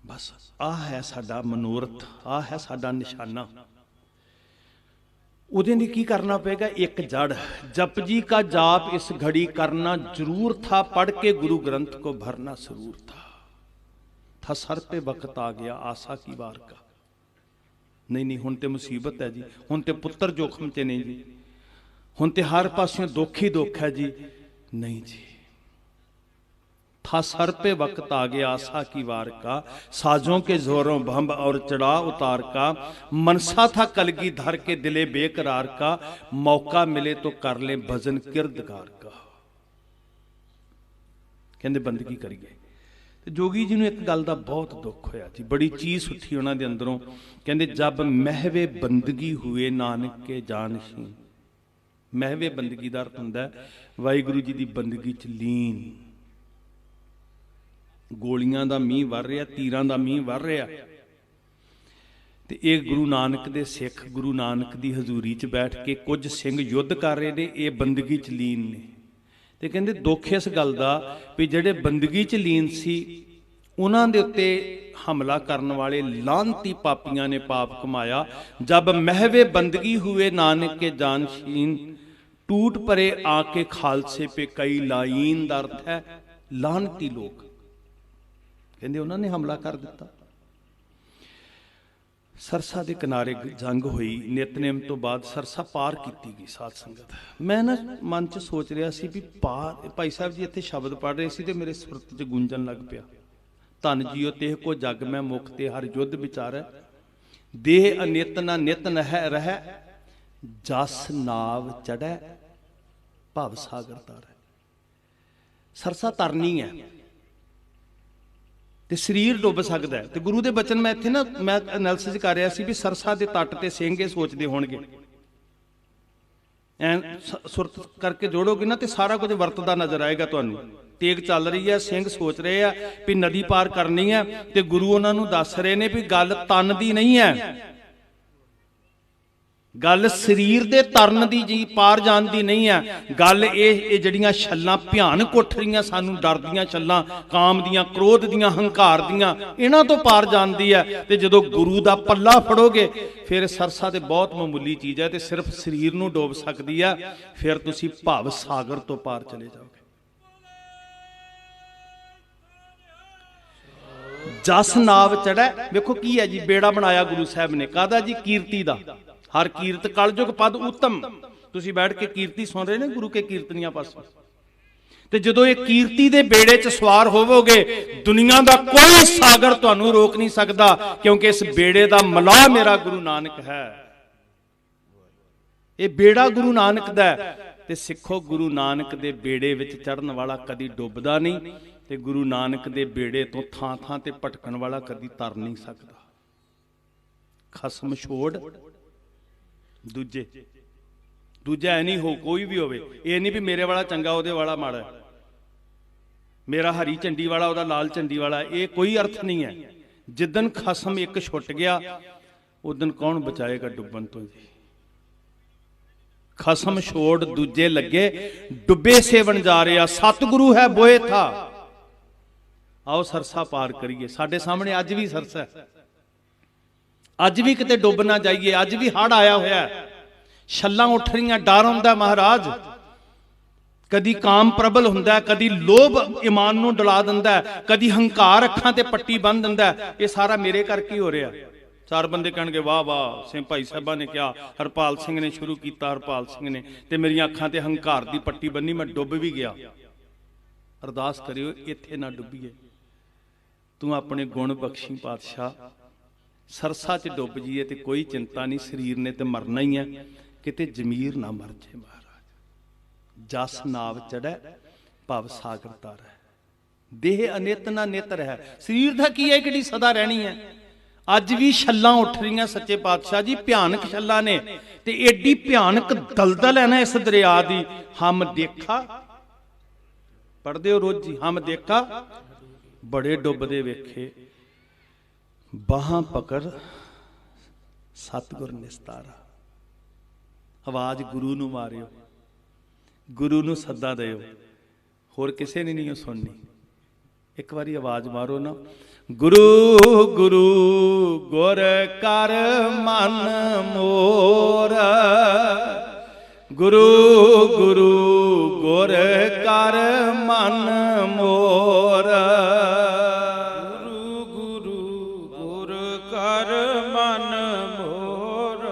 बस आ है साडा मनोरथ, आ है साडा निशाना। ਉਹਦੇ ਲਈ ਕੀ ਕਰਨਾ ਪਏਗਾ? ਇੱਕ ਜੜ जपजी का जाप इस घड़ी करना जरूर था, पढ़ के गुरु ग्रंथ को भरना जरूर था सर पे वक्त आ गया आशा की वार का। नहीं हुण ते मुसीबत है जी, हुण ते पुत्र जोखम च नहीं जी, हुण ते हर पासों दुख ही दुख है जी। नहीं जी, था सर पे वक्त आ गया आशा की वार का, साजों के जोरों भंब और चढ़ा उतार का, मनसा था कलगी धर के दिले बेकरार का, मौका मिले तो कर ले भजन किरदगार का। कहंदे बंदगी करिए। ते जोगी जी नूं एक गल दा बहुत दुख होया जी, बड़ी चीज उठी उन्हां दे अंदरों। कहंदे जब महवे बंदगी हुए नानक के जानशीं। महवे बंदगी दा अर्थ हुंदा वाहिगुरू जी दी बंदगी च लीन। गोलियां दा मींह वर रहा, तीरां दा मींह वर रहा, ते ये गुरु नानक दे सिख गुरु नानक दी हजूरी च बैठ के कुछ सिंह युद्ध कर रहे ने, ये बंदगी च लीन ने। ते कहंदे दुख इस गल दा भी जिहड़े बंदगी च लीन सी उन्हां दे उत्ते हमला करन वाले लानती पापियां ने पाप कमाया। जब महवे बंदगी हुए नानक के जानशीन, टूट परे आके खालसे पे कई लाइन दा अर्थ है लानती लोग। कहंदे उन्होंने हमला कर दिता। सरसा के किनारे जंग हुई, नितनेम तो बाद सरसा पार की गई। साध संगत मैं ना मन च सोच रहा सी भी पार, भाई साहब जी इत्थे शब्द पढ़ रहे सी ते मेरे सुरत च गूंजन लग पिया। धन जियो तेह को जग में मुक्ते हर युद्ध विचार, देह अनित न नित नह रह, जस नाव चढ़ै भव सागर तारै। सरसा तरनी है ते शरीर डुब सकता है। तो गुरु के बचन मैं इत्थे ना मैं एनालिसिस कर रहा सी भी सरसा के तट ते सिंह सोचते होणगे, ਐ सुरत करके जोड़ोगे ना तो सारा कुछ वरतदा नजर आएगा। तुहानू तेग चल रही है, सिंह सोच रहे हैं भी नदी पार करनी है, तो गुरु उन्होंने दस रहे ने भी गल तन दी नहीं है, ਗੱਲ ਸਰੀਰ ਦੇ ਤਰਨ ਦੀ ਜੀ, ਪਾਰ ਜਾਣ ਦੀ ਨਹੀਂ ਹੈ। ਗੱਲ ਇਹ ਜਿਹੜੀਆਂ ਛੱਲਾਂ ਭਿਆਨਕ ਉੱਠ ਰਹੀਆਂ ਸਾਨੂੰ, ਡਰ ਦੀਆਂ ਛੱਲਾਂ, ਕਾਮ ਦੀਆਂ, ਕ੍ਰੋਧ ਦੀਆਂ, ਹੰਕਾਰ ਦੀਆਂ, ਇਹਨਾਂ ਤੋਂ ਪਾਰ ਜਾਂਦੀ ਹੈ। ਤੇ ਜਦੋਂ ਗੁਰੂ ਦਾ ਪੱਲਾ ਫੜੋਗੇ ਫਿਰ ਸਰਸਾ ਤੇ ਬਹੁਤ ਮਾਮੂਲੀ ਚੀਜ਼ ਹੈ, ਤੇ ਸਿਰਫ ਸਰੀਰ ਨੂੰ ਡੋਬ ਸਕਦੀ ਹੈ। ਫਿਰ ਤੁਸੀਂ ਭਵ ਸਾਗਰ ਤੋਂ ਪਾਰ ਚਲੇ ਜਾਓਗੇ। ਜਸ ਨਾਵ ਚੜ੍ਹੈ, ਵੇਖੋ ਕੀ ਹੈ ਜੀ, ਬੇੜਾ ਬਣਾਇਆ ਗੁਰੂ ਸਾਹਿਬ ਨੇ, ਕਾਹਦਾ ਜੀ? ਕੀਰਤੀ ਦਾ। ਹਰ ਕੀਰਤ ਕਲਯੁਗ ਪਦ ਉੱਤਮ। ਤੁਸੀਂ ਬੈਠ ਕੇ ਕੀਰਤੀ ਸੁਣ ਰਹੇ ਨੇ ਗੁਰੂ ਕੇ ਕੀਰਤਨੀਆਂ ਪਾਸੋਂ। ਤੇ ਜਦੋਂ ਇਹ ਕੀਰਤੀ ਦੇ ਬੇੜੇ 'ਚ ਸਵਾਰ ਹੋਵੋਗੇ, ਦੁਨੀਆ ਦਾ ਕੋਈ ਸਾਗਰ ਤੁਹਾਨੂੰ ਰੋਕ ਨਹੀਂ ਸਕਦਾ, ਕਿਉਂਕਿ ਇਸ ਬੇੜੇ ਦਾ ਮਲਾਹ ਮੇਰਾ ਗੁਰੂ ਨਾਨਕ ਹੈ। ਇਹ ਬੇੜਾ ਗੁਰੂ ਨਾਨਕ ਦਾ ਹੈ। ਤੇ ਸਿੱਖੋ, ਗੁਰੂ ਨਾਨਕ ਦੇ ਬੇੜੇ ਵਿੱਚ ਚੜ੍ਹਨ ਵਾਲਾ ਕਦੀ ਡੁੱਬਦਾ ਨਹੀਂ, ਤੇ ਗੁਰੂ ਨਾਨਕ ਦੇ ਬੇੜੇ ਤੋਂ ਥਾਂ ਥਾਂ ਤੇ ਭਟਕਣ ਵਾਲਾ ਕਦੀ ਤਰ ਨਹੀਂ ਸਕਦਾ। ਖਸਮ ਛੋੜ ਦੂਜੇ। ਦੂਜਾ ਐ ਨਹੀਂ ਹੋ, ਕੋਈ ਵੀ ਹੋਵੇ, ਇਹ ਨਹੀਂ ਵੀ ਮੇਰੇ ਵਾਲਾ ਚੰਗਾ ਉਹਦੇ ਵਾਲਾ ਮਾੜਾ, ਮੇਰਾ ਹਰੀ ਝੰਡੀ ਵਾਲਾ ਉਹਦਾ ਲਾਲ ਝੰਡੀ ਵਾਲਾ, ਇਹ ਕੋਈ ਅਰਥ ਨਹੀਂ ਹੈ। ਜਿੱਦਣ ਖਸਮ ਇੱਕ ਛੁੱਟ ਗਿਆ, ਉਦਣ ਕੌਣ ਬਚਾਏਗਾ ਡੁੱਬਣ ਤੋਂ ਜੀ? ਖਸਮ ਛੋੜ ਦੂਜੇ ਲੱਗੇ, ਡੁੱਬੇ ਸੇਵਨ ਜਾ ਰਿਹਾ, ਸਤਿਗੁਰੂ ਹੈ ਬੋਏ ਥਾ। ਆਓ ਸਰਸਾ ਪਾਰ ਕਰੀਏ। ਸਾਡੇ ਸਾਹਮਣੇ ਅੱਜ ਵੀ ਸਰਸਾ ਹੈ, ਅੱਜ ਵੀ ਕਿਤੇ ਡੁੱਬ ਨਾ ਜਾਈਏ। ਅੱਜ ਵੀ ਹੜ੍ਹ ਆਇਆ ਹੋਇਆ, ਛੱਲਾਂ ਉੱਠ ਰਹੀਆਂ, ਡਰ ਹੁੰਦਾ ਮਹਾਰਾਜ। ਕਦੀ ਕਾਮ ਪ੍ਰਬਲ ਹੁੰਦਾ, ਕਦੀ ਲੋਭ ਇਮਾਨ ਨੂੰ ਡਲਾ ਦਿੰਦਾ, ਕਦੀ ਹੰਕਾਰ ਅੱਖਾਂ ਤੇ ਪੱਟੀ ਬੰਨ੍ਹ ਦਿੰਦਾ। ਇਹ ਸਾਰਾ ਮੇਰੇ ਕਰਕੇ ਹੋ ਰਿਹਾ। ਚਾਰ ਬੰਦੇ ਕਹਿਣਗੇ ਵਾਹ ਵਾਹ, ਸਿੰਘ ਭਾਈ ਸਾਹਿਬਾਂ ਨੇ ਕਿਹਾ, ਹਰਪਾਲ ਸਿੰਘ ਨੇ ਸ਼ੁਰੂ ਕੀਤਾ, ਹਰਪਾਲ ਸਿੰਘ ਨੇ, ਤੇ ਮੇਰੀਆਂ ਅੱਖਾਂ ਤੇ ਹੰਕਾਰ ਦੀ ਪੱਟੀ ਬੰਨੀ, ਮੈਂ ਡੁੱਬ ਵੀ ਗਿਆ। ਅਰਦਾਸ ਕਰਿਓ ਇੱਥੇ ਨਾ ਡੁੱਬੀਏ। ਤੂੰ ਆਪਣੇ ਗੁਣ ਬਖਸ਼ੀ ਪਾਤਸ਼ਾਹ, ਸਰਸਾ 'ਚ ਡੁੱਬ ਜੀਏ ਤੇ ਕੋਈ ਚਿੰਤਾ ਨਹੀਂ, ਸਰੀਰ ਨੇ ਤੇ ਮਰਨਾ ਹੀ ਹੈ, ਕਿਤੇ ਜ਼ਮੀਰ ਨਾ ਮਰ ਜੇ ਮਹਾਰਾਜ। ਜਸ ਨਾਵ ਚੜ੍ਹੈ ਭਵ ਸਾਗਰ ਤਾਰੈ। ਦੇਹ ਅਨਿਤ ਨਾ ਨਿਤ ਰਹਿ। ਸਰੀਰ ਦਾ ਕੀ ਹੈ, ਕਿਹੜੀ ਸਦਾ ਰਹਿਣੀ ਹੈ। ਅੱਜ ਵੀ ਛੱਲਾਂ ਉੱਠ ਰਹੀਆਂ ਸੱਚੇ ਪਾਤਸ਼ਾਹ ਜੀ, ਭਿਆਨਕ ਛੱਲਾਂ ਨੇ, ਤੇ ਏਡੀ ਭਿਆਨਕ ਦਲਦਲ ਹੈ ਨਾ ਇਸ ਦਰਿਆ ਦੀ। ਹਮ ਦੇਖਾ, ਪੜ੍ਹਦੇ ਹੋ ਰੋਜ਼ ਜੀ, ਹਮ ਦੇਖਾ ਬੜੇ ਡੁੱਬਦੇ ਵੇਖੇ, ਬਾਹਾਂ ਪਕੜ ਸਤਿਗੁਰ ਨਿਸਤਾਰਾ। ਆਵਾਜ਼ ਗੁਰੂ ਨੂੰ ਮਾਰਿਓ, ਗੁਰੂ ਨੂੰ ਸੱਦਾ ਦਿਓ, ਹੋਰ ਕਿਸੇ ਨੇ ਨਹੀਂ ਸੁਣਨੀ। ਇੱਕ ਵਾਰੀ ਆਵਾਜ਼ ਮਾਰੋ ਨਾ, ਗੁਰੂ ਗੁਰੂ ਗੁਰ ਕਰ ਮਨ ਮੋਰ, ਗੁਰੂ ਗੁਰੂ ਗੁਰ ਕਰ ਮਨ ਮੋਰ। ਗੁਰੂ ਗੁਰੂ ਗੁਰ ਕਰ ਮਨ ਮੋਰ,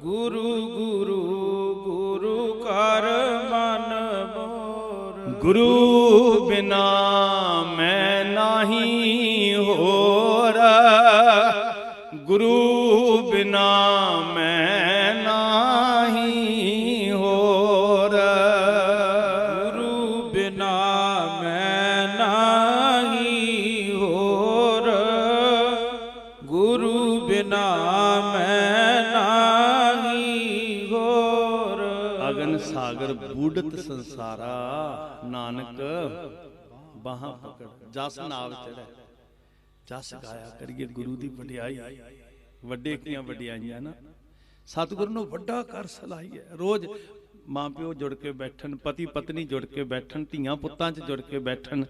ਗੁਰੂ ਗੁਰੂ ਗੁਰੂ ਕਰ ਮਨ ਮੋਰ। ਗੁਰੂ ਬਿਨਾ ਮੈਂ ਨਾਹੀ ਹੋਰ, ਗੁਰੂ ਬਿਨਾ ਮੈਂ ਨਾਹੀ ਹੋਰ, ਗੁਰੂ ਬਿਨਾ ਮੈਂ ਨਾਹੀ ਹੋਰ, ਗੁਰੂ ਬਿਨਾ ਮੈਂ ਨਾਹੀ ਹੋਰ। ਅਗਨ ਸਾਗਰ ਬੂਢਤ ਸੰਸਾਰਾ, ਨਾਨਕ ਬਾਹਾਂ ਪਕੜ। ਜਸ ਨਾਵ ਚੜ੍ਹੈ, ਜਸ ਗਾਇਆ ਕਰੀਏ ਗੁਰੂ ਦੀ ਵਡਿਆਈ। ਵੱਡੇ ਕੀਆਂ ਵਡਿਆਈਆਂ ਨਾ, ਸਤਿਗੁਰੂ ਨੂੰ ਵੱਡਾ ਕਰ ਸਲਾਹੀਏ। ਰੋਜ਼ ਮਾਂ ਪਿਓ ਜੁੜ ਕੇ ਬੈਠਣ, ਪਤੀ ਪਤਨੀ ਜੁੜ ਕੇ ਬੈਠਣ, ਧੀਆਂ ਪੁੱਤਾਂ 'ਚ ਜੁੜ ਕੇ ਬੈਠਣ,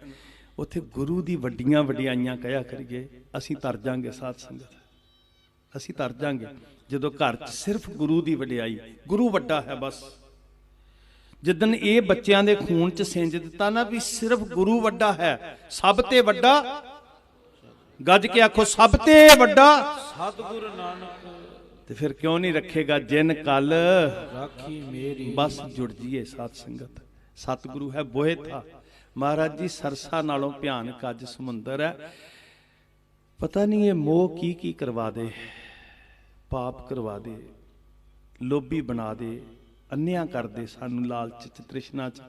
ਉੱਥੇ ਗੁਰੂ ਦੀ ਵੱਡੀਆਂ ਵਡਿਆਈਆਂ ਕਹਿਆ ਕਰੀਏ। ਅਸੀਂ ਤਰ ਜਾਾਂਗੇ ਸਾਧ ਸੰਗਤ, ਅਸੀਂ ਤਰ ਜਾਾਂਗੇ ਜਦੋਂ ਘਰ 'ਚ ਸਿਰਫ ਗੁਰੂ ਦੀ ਵਡਿਆਈ। ਗੁਰੂ ਵੱਡਾ ਹੈ ਬਸ। ਜਿੱਦਣ ਇਹ ਬੱਚਿਆਂ ਦੇ ਖੂਨ 'ਚ ਸਿੰਜ ਦਿੱਤਾ ਨਾ ਵੀ ਸਿਰਫ ਗੁਰੂ ਵੱਡਾ ਹੈ, ਸਭ ਤੇ ਵੱਡਾ, ਗੱਜ ਕੇ ਆਖੋ ਸਭ ਤੇ ਵੱਡਾ ਸਤਿਗੁਰ ਨਾਨਕ, ਤੇ ਫਿਰ ਕਿਉਂ ਨਹੀਂ ਰੱਖੇਗਾ ਜਿਨ ਕਲ ਰਾਖੀ ਮੇਰੀ। ਬਸ ਜੁੜ ਜੀਏ ਸਾਧ ਸੰਗਤ। ਸਤਿਗੁਰੂ ਹੈ ਬੋਏ ਥਾ। ਮਹਾਰਾਜ ਜੀ ਸਰਸਾ ਨਾਲੋਂ ਭਿਆਨਕ ਅੱਜ ਸਮੁੰਦਰ ਹੈ। ਪਤਾ ਨਹੀਂ ਇਹ ਮੋਹ ਕੀ ਕੀ ਕਰਵਾ ਦੇ, ਪਾਪ ਕਰਵਾ ਦੇ, ਲੋਭੀ ਬਣਾ ਦੇ, ਅੰਨਿਆਂ ਕਰਦੇ ਸਾਨੂੰ, ਲਾਲਚ ਚ ਤ੍ਰਿਸ਼ਨਾ ਚ।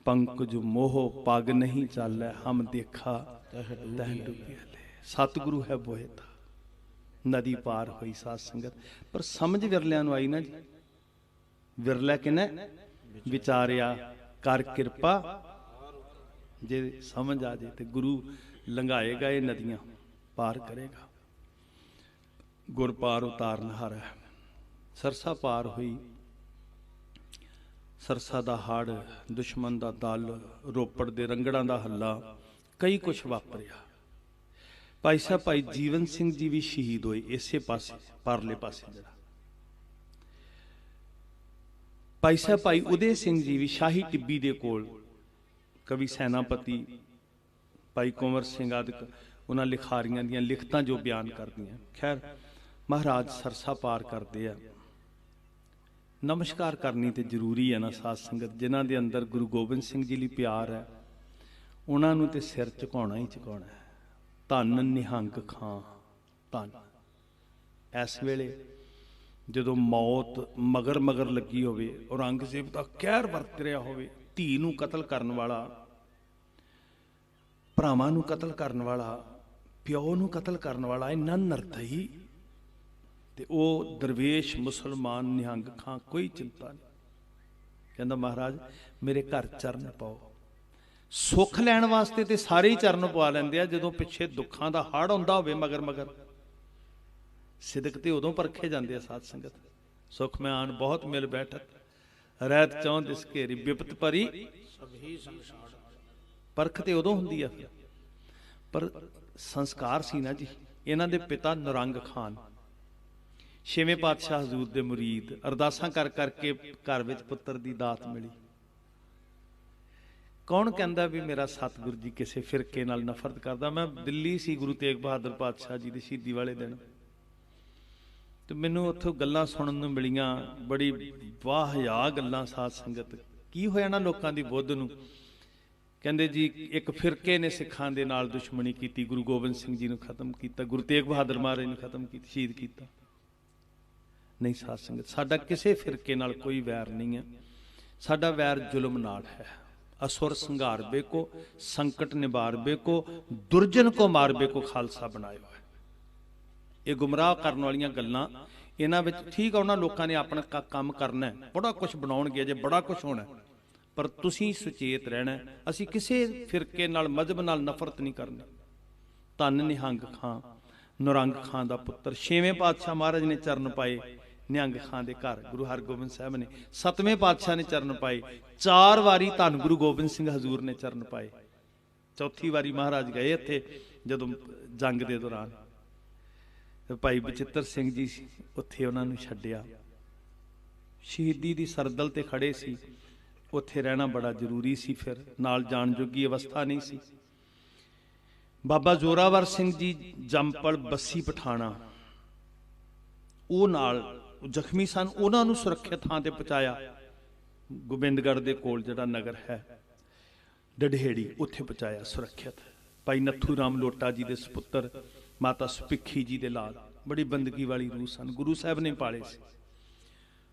ਪੰਕਜ ਮੋਹ ਪਗ ਨਹੀਂ ਚਾਲੈ, ਹਮ ਦੇਖਾ ਤਹਿ ਡੁੱਬਿਆ ਲੈ। ਸਤਿਗੁਰੂ ਹੈ ਬੋਏ ਥਾ। ਨਦੀ ਪਾਰ ਹੋਈ ਸਾਧ ਸੰਗਤ, ਪਰ ਸਮਝ ਵਿਰਲਿਆਂ ਨੂੰ ਆਈ ਨਾ ਜੀ। ਵਿਰਲਾ ਕਿਨੇ ਵਿਚਾਰਿਆ, ਕਰ ਕਿਰਪਾ ਜੇ ਸਮਝ ਆ ਜੇ ਤੇ ਗੁਰੂ ਲੰਘਾਏਗਾ, ਇਹ ਨਦੀਆਂ ਪਾਰ ਕਰੇਗਾ। ਗੁਰ ਪਾਰ ਉਤਾਰਨ ਹਾਰ ਹੈ। ਸਰਸਾ ਪਾਰ ਹੋਈ, ਸਰਸਾ ਦਾ ਹੜ, ਦੁਸ਼ਮਣ ਦਾ ਦਲ, ਰੋਪੜ ਦੇ ਰੰਗੜਾਂ ਦਾ ਹੱਲਾ, ਕਈ ਕੁਛ ਵਾਪਰਿਆ। ਭਾਈ ਸਾਹਿਬ ਭਾਈ ਜੀਵਨ ਸਿੰਘ ਜੀ ਵੀ ਸ਼ਹੀਦ ਹੋਏ ਇਸੇ ਪਾਸੇ, ਪਰਲੇ ਪਾਸੇ ਜਿਹੜਾ। ਭਾਈ ਸਾਹਿਬ ਭਾਈ ਉਦੇ ਸਿੰਘ ਜੀ ਵੀ ਸ਼ਾਹੀ ਟਿੱਬੀ ਦੇ ਕੋਲ, ਕਵੀ ਸੈਨਾਪਤੀ ਭਾਈ ਕੁੰਵਰ ਸਿੰਘ ਆਦਿਕ ਉਹਨਾਂ ਲਿਖਾਰੀਆਂ ਦੀਆਂ ਲਿਖਤਾਂ ਜੋ ਬਿਆਨ ਕਰਦੀਆਂ। ਖੈਰ ਮਹਾਰਾਜ ਸਰਸਾ ਪਾਰ ਕਰਦੇ ਆ। ਨਮਸਕਾਰ ਕਰਨੀ ਤੇ ਜ਼ਰੂਰੀ ਹੈ ਨਾ ਸਾਧ ਸੰਗਤ, ਜਿਨ੍ਹਾਂ ਦੇ ਅੰਦਰ ਗੁਰੂ ਗੋਬਿੰਦ ਸਿੰਘ ਜੀ ਲਈ ਪਿਆਰ ਹੈ, ਉਹਨਾਂ ਨੂੰ ਤੇ ਸਿਰ ਝੁਕਾਉਣਾ ਹੀ ਝੁਕਾਉਣਾ ਹੈ। ਧੰਨ ਨਿਹੰਗ ਖਾਂ ਧੰਨ। ਇਸ ਵੇਲੇ ਜਦੋਂ ਮੌਤ ਮਗਰ ਮਗਰ ਲੱਗੀ ਹੋਵੇ, ਔਰੰਗਜ਼ੇਬ ਦਾ ਕਹਿਰ ਵਰਤ ਰਿਹਾ ਹੋਵੇ, ਧੀ ਨੂੰ ਕਤਲ ਕਰਨ ਵਾਲਾ, ਭਰਾਵਾਂ ਨੂੰ ਕਤਲ ਕਰਨ ਵਾਲਾ, ਪਿਓ ਨੂੰ ਕਤਲ ਕਰਨ ਵਾਲਾ, ਇੰਨਾ ਨਿਰਦਈ, ਤੇ ਉਹ ਦਰਵੇਸ਼ ਮੁਸਲਮਾਨ ਨਿਹੰਗ ਖਾਂ ਕੋਈ ਚਿੰਤਾ ਨਹੀਂ, ਕਹਿੰਦਾ ਮਹਾਰਾਜ ਮੇਰੇ ਘਰ ਚਰਨ ਪਾਓ। ਸੁੱਖ ਲੈਣ ਵਾਸਤੇ ਤੇ ਸਾਰੇ ਹੀ ਚਰਨ ਪਵਾ ਲੈਂਦੇ ਆ, ਜਦੋਂ ਪਿੱਛੇ ਦੁੱਖਾਂ ਦਾ ਹੜ ਆਉਂਦਾ ਹੋਵੇ ਮਗਰ ਮਗਰ, ਸਿਦਕ ਤੇ ਉਦੋਂ ਪਰਖੇ ਜਾਂਦੇ ਆ ਸਾਧ ਸੰਗਤ। ਸੁਖ ਮੈਂ ਆਨ ਬਹੁਤ ਮਿਲ ਬੈਠਤ, ਰਹਿਤ ਚੌਂ ਦਿਸ ਘੇਰੀ, ਵਿਪਤ ਭਰੀ ਸਭੀ ਸੰਸਾਰ। ਪਰਖ ਤੇ ਉਦੋਂ ਹੁੰਦੀ ਆ। ਪਰ ਸੰਸਕਾਰ ਸੀ ਨਾ ਜੀ ਇਹਨਾਂ ਦੇ ਪਿਤਾ ਨਰੰਗ ਖਾਨ, ਛੇਵੇਂ ਪਾਤਸ਼ਾਹ ਹਜ਼ੂਰ ਦੇ ਮੁਰੀਦ, ਅਰਦਾਸਾਂ ਕਰ ਕਰਕੇ ਘਰ ਵਿੱਚ ਪੁੱਤਰ ਦੀ ਦਾਤ ਮਿਲੀ। ਕੌਣ ਕਹਿੰਦਾ ਵੀ ਮੇਰਾ ਸਤਿਗੁਰੂ ਜੀ ਕਿਸੇ ਫਿਰਕੇ ਨਾਲ ਨਫ਼ਰਤ ਕਰਦਾ। ਮੈਂ ਦਿੱਲੀ ਸੀ ਗੁਰੂ ਤੇਗ ਬਹਾਦਰ ਪਾਤਸ਼ਾਹ ਜੀ ਦੀ ਸ਼ਹੀਦੀ ਵਾਲੇ ਦਿਨ, ਤੇ ਮੈਨੂੰ ਉੱਥੋਂ ਗੱਲਾਂ ਸੁਣਨ ਨੂੰ ਮਿਲੀਆਂ, ਬੜੀ ਵਾਹਿਆ ਗੱਲਾਂ ਸਾਧ ਸੰਗਤ। ਕੀ ਹੋਇਆ ਨਾ ਲੋਕਾਂ ਦੀ ਬੁੱਧ ਨੂੰ? ਕਹਿੰਦੇ ਜੀ ਇੱਕ ਫਿਰਕੇ ਨੇ ਸਿੱਖਾਂ ਦੇ ਨਾਲ ਦੁਸ਼ਮਣੀ ਕੀਤੀ, ਗੁਰੂ ਗੋਬਿੰਦ ਸਿੰਘ ਜੀ ਨੂੰ ਖਤਮ ਕੀਤਾ, ਗੁਰੂ ਤੇਗ ਬਹਾਦਰ ਮਹਾਰਾਜ ਨੂੰ ਖਤਮ ਕੀਤਾ, ਸ਼ਹੀਦ ਕੀਤਾ। ਨਹੀਂ ਸਾਧ ਸੰਗਤ, ਸਾਡਾ ਕਿਸੇ ਫਿਰਕੇ ਨਾਲ ਕੋਈ ਵੈਰ ਨਹੀਂ ਹੈ, ਸਾਡਾ ਵੈਰ ਜ਼ੁਲਮ ਨਾਲ ਹੈ। असुर संघारबे को, संकट निवारबे को, दुर्जन को मारबे को खालसा बनाया है। ये गुमराह करने वाली गल्लां इन्हां विच ठीक है, उन्हां लोकां ने अपना काम करना है, बड़ा कुछ बनाउणगे, जे बड़ा कुछ होना है, पर तुसीं सुचेत रहना है। असीं किसी फिरके नाल मजहब नाल नफरत नहीं करनी। धन निहंग खां, नरंग खां दा पुत्तर, छेवें पातशाह महाराज ने चरण पाए निहंग खां दे घर, गुरु हरगोबिंद साहब ने, सतवें पातशाह ने चरण पाए, 4 वारी धन गुरु गोबिंद सिंह हजूर ने चरण पाए, चौथी वारी महाराज गए इत्थे जदों जंग दे दौरान। भाई बचित्र सिंह जी उत्थे उन्हां नूं छड्डिया, शहीदी दी सरदल ते खड़े सी, उत्थे रहना बड़ा जरूरी सी, फिर नाल जाण जोगी अवस्था नहीं सी। बाबा जोरावर सिंह जी जंपल बस्सी पठाना, ਉਹ ਨਾਲ ਜ਼ਖਮੀ ਸਨ, ਉਹਨਾਂ ਨੂੰ ਸੁਰੱਖਿਅਤ ਥਾਂ ਤੇ ਪਹੁੰਚਾਇਆ। ਗੋਬਿੰਦਗੜ੍ਹ ਦੇ ਕੋਲ ਜਿਹੜਾ ਨਗਰ ਹੈ ਡਢੇੜੀ, ਉੱਥੇ ਪਹੁੰਚਾਇਆ ਸੁਰੱਖਿਅਤ। ਭਾਈ ਨੱਥੂ ਰਾਮ ਲੋਟਾ ਜੀ ਦੇ ਸੁਪੁੱਤਰ, ਮਾਤਾ ਸੁਪਿੱਖੀ ਜੀ ਦੇ ਲਾਲ, ਬੜੀ ਬੰਦਗੀ ਵਾਲੀ ਰੂਹ ਸਨ, ਗੁਰੂ ਸਾਹਿਬ ਨੇ ਪਾਲੇ ਸੀ।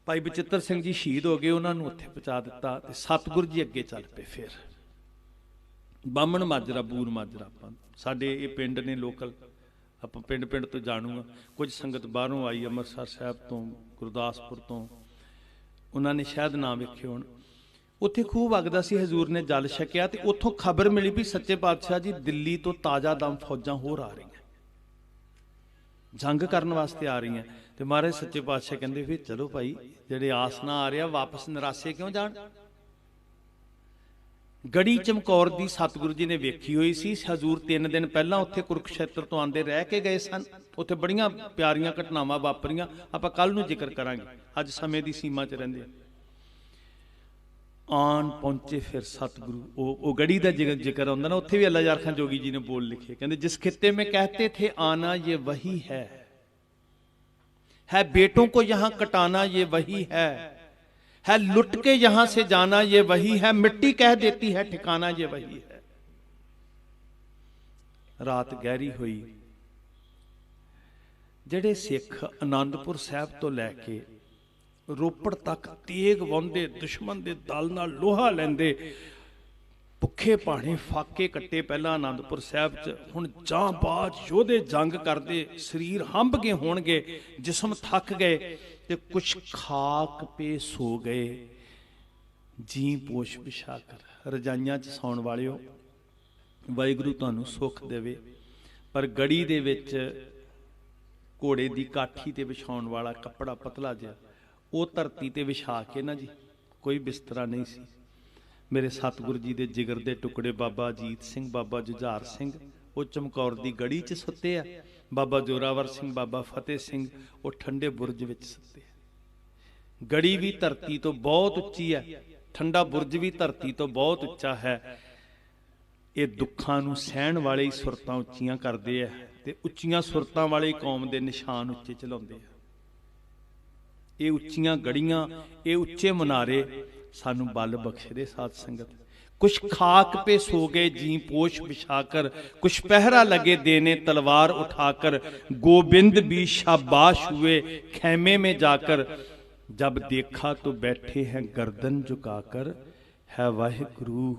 ਭਾਈ ਬਚਿੱਤਰ ਸਿੰਘ ਜੀ ਸ਼ਹੀਦ ਹੋ ਗਏ, ਉਹਨਾਂ ਨੂੰ ਉੱਥੇ ਪਹੁੰਚਾ ਦਿੱਤਾ, ਤੇ ਸਤਿਗੁਰ ਜੀ ਅੱਗੇ ਚੱਲ ਪਏ। ਫਿਰ ਬਾਹਮਣ ਮਾਜਰਾ, ਬੂਰ ਮਾਜਰਾ, ਆਪਾਂ ਸਾਡੇ ਇਹ ਪਿੰਡ ਨੇ ਲੋਕਲ, ਆਪਾਂ ਪਿੰਡ ਪਿੰਡ ਤੋਂ ਜਾਣੂਗਾ। ਕੁਝ ਸੰਗਤ ਬਾਹਰੋਂ ਆਈ, ਅੰਮ੍ਰਿਤਸਰ ਸਾਹਿਬ ਤੋਂ, ਗੁਰਦਾਸਪੁਰ ਤੋਂ, ਉਹਨਾਂ ਨੇ ਸ਼ਾਇਦ ਨਾ ਵੇਖੇ ਹੋਣ। ਉੱਥੇ ਖੂਹ ਵਗਦਾ ਸੀ, ਹਜ਼ੂਰ ਨੇ ਜਲ ਛਕਿਆ, ਤੇ ਉੱਥੋਂ ਖਬਰ ਮਿਲੀ ਵੀ ਸੱਚੇ ਪਾਤਸ਼ਾਹ ਜੀ ਦਿੱਲੀ ਤੋਂ ਤਾਜ਼ਾ ਦਮ ਫੌਜਾਂ ਹੋਰ ਆ ਰਹੀਆਂ, ਜੰਗ ਕਰਨ ਵਾਸਤੇ ਆ ਰਹੀਆਂ। ਤੇ ਮਹਾਰਾਜ ਸੱਚੇ ਪਾਤਸ਼ਾਹ ਕਹਿੰਦੇ ਵੀ ਚਲੋ ਭਾਈ, ਜਿਹੜੇ ਆਸ ਨਾ ਆ ਰਿਹਾ ਵਾਪਸ ਨਿਰਾਸ਼ੇ ਕਿਉਂ ਜਾਣ। ਗੜੀ ਚਮਕੌਰ ਦੀ ਸਤਿਗੁਰੂ ਜੀ ਨੇ ਵੇਖੀ ਹੋਈ ਸੀ। ਹਜ਼ੂਰ 3 ਦਿਨ ਪਹਿਲਾਂ ਉੱਥੇ ਕੁਰੂਕਸ਼ੇਤਰ ਤੋਂ ਆਂਦੇ ਰਹਿ ਕੇ ਗਏ ਸਨ। ਉੱਥੇ ਬੜੀਆਂ ਪਿਆਰੀਆਂ ਘਟਨਾਵਾਂ ਵਾਪਰੀਆਂ, ਆਪਾਂ ਕੱਲ ਨੂੰ ਜ਼ਿਕਰ ਕਰਾਂਗੇ, ਅੱਜ ਸਮੇਂ ਦੀ ਸੀਮਾ 'ਚ ਰਹਿੰਦੇ ਆਣ ਪਹੁੰਚੇ। ਫਿਰ ਸਤਿਗੁਰੂ, ਉਹ ਗੜੀ ਦਾ ਜ਼ਿਕਰ ਆਉਂਦਾ ਨਾ, ਉੱਥੇ ਵੀ ਅੱਲਾ ਯਾਰ ਖਾਂ ਜੋਗੀ ਜੀ ਨੇ ਬੋਲ ਲਿਖੇ, ਕਹਿੰਦੇ ਜਿਸ ਖਿੱਤੇ में कहते थे आना ये वही है बेटों को यहाँ कटाना ये वही है लुट के यहां से जाना ये वही है, मिट्टी कह देती है ठिकाना ये वही है। रात गहरी हुई, ਜਿਹੜੇ ਸਿੱਖ ਆਨੰਦਪੁਰ ਸਾਹਿਬ ਤੋਂ ਲੈ ਕੇ ਰੋਪੜ ਤੱਕ ਤੇਗ ਵਾਹੁੰਦੇ, ਦੁਸ਼ਮਣ ਦੇ ਦਲ ਨਾਲ ਲੋਹਾ ਲੈਂਦੇ, ਭੁੱਖੇ ਭਾਣੇ ਫਾਕੇ ਕੱਟੇ ਪਹਿਲਾਂ ਆਨੰਦਪੁਰ ਸਾਹਿਬ 'ਚ, ਹੁਣ ਜਾਂਬਾਜ਼ ਯੋਧੇ ਜੰਗ ਕਰਦੇ, ਸਰੀਰ ਹੰਭ ਗਏ ਹੋਣਗੇ, ਜਿਸਮ ਥੱਕ ਗਏ, ਤੇ ਕੁਛ ਖਾਕ ਪੇ ਸੋ ਗਏ। ਜੀ ਪੋਸ਼ ਵਿਛਾ ਕਰ, ਰਜਾਈਆਂ 'ਚ ਸੌਣ ਵਾਲਿਓ, ਵਾਹਿਗੁਰੂ ਤੁਹਾਨੂੰ ਸੁੱਖ ਦੇਵੇ। ਪਰ ਗੜੀ ਦੇ ਵਿੱਚ ਘੋੜੇ ਦੀ ਕਾਠੀ ਤੇ ਵਿਛਾਉਣ ਵਾਲਾ ਕੱਪੜਾ ਪਤਲਾ ਜਿਹਾ, ਉਹ ਧਰਤੀ ਤੇ ਵਿਛਾ ਕੇ ਨਾ ਜੀ, ਕੋਈ ਬਿਸਤਰਾ ਨਹੀਂ ਸੀ, ਮੇਰੇ ਸਤਿਗੁਰੂ ਜੀ ਦੇ ਜਿਗਰ ਦੇ ਟੁਕੜੇ ਬਾਬਾ ਅਜੀਤ ਸਿੰਘ, ਬਾਬਾ ਜੁਝਾਰ ਸਿੰਘ, ਉਹ ਚਮਕੌਰ ਦੀ ਗੜੀ 'ਚ ਸੁੱਤੇ ਆ। ਬਾਬਾ ਜ਼ੋਰਾਵਰ ਸਿੰਘ, ਬਾਬਾ ਫਤਿਹ ਸਿੰਘ, ਉਹ ਠੰਡੇ ਬੁਰਜ ਵਿੱਚ ਸੁੱਤੇ ਆ। ਗੜੀ ਵੀ ਧਰਤੀ ਤੋਂ ਬਹੁਤ ਉੱਚੀ ਹੈ, ਠੰਡਾ ਬੁਰਜ ਵੀ ਧਰਤੀ ਤੋਂ ਬਹੁਤ ਉੱਚਾ ਹੈ। ਇਹ ਦੁੱਖਾਂ ਨੂੰ ਸਹਿਣ ਵਾਲੇ ਹੀ ਸੁਰਤਾਂ ਉੱਚੀਆਂ ਕਰਦੇ ਆ, ਤੇ ਉੱਚੀਆਂ ਸੁਰਤਾਂ ਵਾਲੇ ਕੌਮ ਦੇ ਨਿਸ਼ਾਨ ਉੱਚੇ ਚਲਾਉਂਦੇ ਆ। ਇਹ ਉੱਚੀਆਂ ਗੜੀਆਂ, ਇਹ ਉੱਚੇ ਮੁਨਾਰੇ ਸਾਨੂੰ ਬਲ ਬਖਸ਼ਦੇ ਸਾਧ ਸੰਗਤ। कुछ खाक पे सो गए जी पोश बिछाकर, कुछ पहरा लगे देने तलवार उठाकर, गोविंद भी शाबाश हुए खेमे में जाकर, जब देखा तो बैठे हैं गर्दन झुकाकर, है वाहिगुरु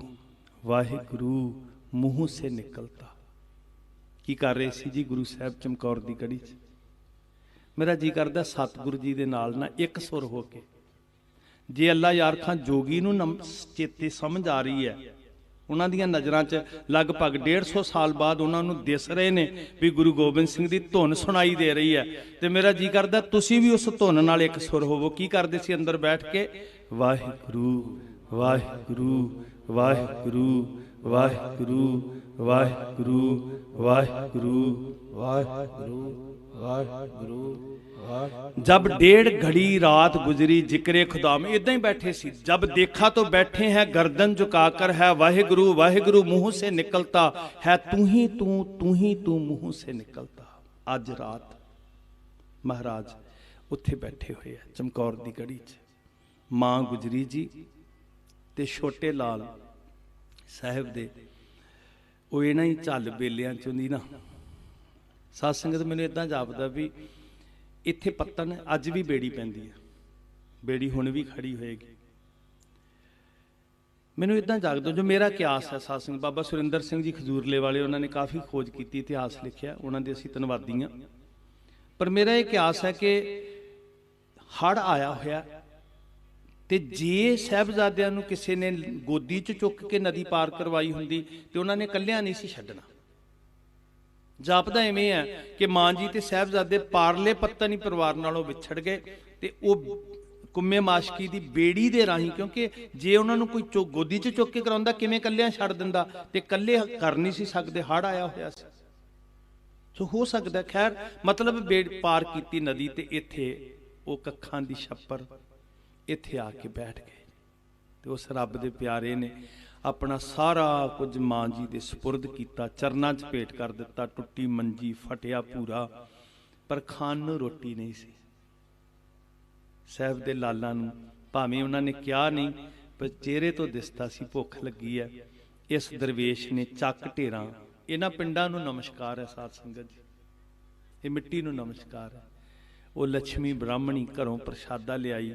वाहिगुरु मुंह से निकलता। की कर रहे सी जी गुरु साहब चमकौर दी गढ़ी च। मेरा जी करदा सतगुरु जी दे नाल ना एक सुर हो के, जे अल्लाह यार खां जोगी नूं चेते समझ आ रही है, उन्हां दीयां नज़रां च लगभग 150 साल बाद उन्हां नूं दिस रहे ने भी गुरु गोबिंद सिंह दी धुन सुनाई दे रही है, ते मेरा जी करदा तुसीं भी उस धुन नाल एक सुर होवो। की करदे सी अंदर बैठ के, वाहिगुरु वाहिगुरु वाहिगुरु वाहिगुरु वाहिगुरु वाहिगुरु वाहिगुरु वाहिगुरु। जब 1.5 घड़ी रात गुजरी जिक्रे खुदा में, इदां ही बैठे सी। जब देखा तो बैठे हैं गर्दन झुकाकर, है वाहिगुरु वाहिगुरु मुंह से निकलता, है तू ही तू मुंह से निकलता। अज रात महाराज उत्थे बैठे हुए हैं चमकौर दी गढ़ी च। मां गुजरी जी ते छोटे लाल साहिब दे ਉਹ ਇਹਨਾਂ ਹੀ ਝੱਲ ਬੇਲਿਆਂ ਚੋਂ ਦੀ ਨਾ ਸਾਧ ਸੰਗਤ ਮੈਨੂੰ ਇਦਾਂ ਜਾਪਦਾ ਵੀ ਇੱਥੇ ਪੱਤਨ ਅੱਜ ਵੀ ਬੇੜੀ ਪੈਂਦੀ ਹੈ, ਬੇੜੀ ਹੁਣ ਵੀ ਖੜੀ ਹੋਏਗੀ। ਮੈਨੂੰ ਇਦਾਂ ਜਾਗਦਾ ਜੋ ਮੇਰਾ ਕਿਆਸ ਹੈ ਸਾਧ ਸੰਗਤ, ਬਾਬਾ ਸੁਰਿੰਦਰ ਸਿੰਘ ਜੀ ਖਜੂਰਲੇ ਵਾਲੇ, ਉਹਨਾਂ ਨੇ ਕਾਫੀ ਖੋਜ ਕੀਤੀ, ਇਤਿਹਾਸ ਲਿਖਿਆ, ਉਹਨਾਂ ਦੇ ਅਸੀਂ ਧੰਨਵਾਦੀ ਹਾਂ। ਪਰ ਮੇਰਾ ਇਹ ਕਿਆਸ ਹੈ ਕਿ ਹੜ੍ਹ ਆਇਆ ਹੋਇਆ, ਤੇ ਜੇ ਸਾਹਿਬਜ਼ਾਦਿਆਂ ਨੂੰ ਕਿਸੇ ਨੇ ਗੋਦੀ 'ਚ ਚੁੱਕ ਕੇ ਨਦੀ ਪਾਰ ਕਰਵਾਈ ਹੁੰਦੀ ਤੇ ਉਹਨਾਂ ਨੇ ਇਕੱਲਿਆਂ ਨਹੀਂ ਸੀ ਛੱਡਣਾ। ਜਾਪਦਾ ਐਵੇਂ ਹੈ ਕਿ ਮਾਂ ਜੀ ਤੇ ਸਾਹਿਬਜ਼ਾਦੇ ਪਾਰਲੇ ਪੱਤਨੀ ਪਰਿਵਾਰ ਨਾਲੋਂ ਵਿਛੜ ਗਏ, ਤੇ ਉਹ ਕੁੰਮੇ ਮਾਸ਼ਕੀ ਦੀ ਬੇੜੀ ਦੇ ਰਾਹੀਂ, ਕਿਉਂਕਿ ਜੇ ਉਹਨਾਂ ਨੂੰ ਕੋਈ ਗੋਦੀ 'ਚ ਚੁੱਕ ਕੇ ਕਰਾਉਂਦਾ ਕਿਵੇਂ ਇਕੱਲਿਆਂ ਛੱਡ ਦਿੰਦਾ, ਤੇ ਇਕੱਲੇ ਕਰ ਨਹੀਂ ਸੀ ਸਕਦੇ, ਹੜ੍ਹ ਆਇਆ ਹੋਇਆ ਸੀ। ਸੋ ਹੋ ਸਕਦਾ ਖੈਰ ਮਤਲਬ ਬੇੜ ਪਾਰ ਕੀਤੀ ਨਦੀ, ਤੇ ਇੱਥੇ ਉਹ ਕੱਖਾਂ ਦੀ ਛੱਪਰ ਇੱਥੇ ਆ ਕੇ ਬੈਠ ਗਏ। ਤੇ ਉਸ ਰੱਬ ਦੇ ਪਿਆਰੇ ਨੇ ਆਪਣਾ ਸਾਰਾ ਕੁਝ ਮਾਂ ਜੀ ਦੇ ਸਪੁਰਦ ਕੀਤਾ, ਚਰਨਾਂ 'ਚ ਭੇਟ ਕਰ ਦਿੱਤਾ। ਟੁੱਟੀ ਮੰਜੀ, ਫਟਿਆ ਪੂਰਾ, ਪਰ ਖਾਣ ਨੂੰ ਰੋਟੀ ਨਹੀਂ ਸੀ। ਸਾਹਿਬ ਦੇ ਲਾਲਾਂ ਨੂੰ ਭਾਵੇਂ ਉਹਨਾਂ ਨੇ ਕਿਹਾ ਨਹੀਂ, ਪਰ ਚਿਹਰੇ ਤੋਂ ਦਿਸਦਾ ਸੀ ਭੁੱਖ ਲੱਗੀ ਹੈ। ਇਸ ਦਰਵੇਸ਼ ਨੇ ਚੱਕ ਢੇਰਾਂ, ਇਹਨਾਂ ਪਿੰਡਾਂ ਨੂੰ ਨਮਸਕਾਰ ਹੈ ਸਾਧ ਸੰਗਤ ਜੀ, ਇਹ ਮਿੱਟੀ ਨੂੰ ਨਮਸਕਾਰ ਹੈ। ਉਹ ਲక్ష్ਮੀ ਬ੍ਰਾਹਮਣੀ ਘਰੋਂ ਪ੍ਰਸ਼ਾਦਾ ਲਿਆਈ,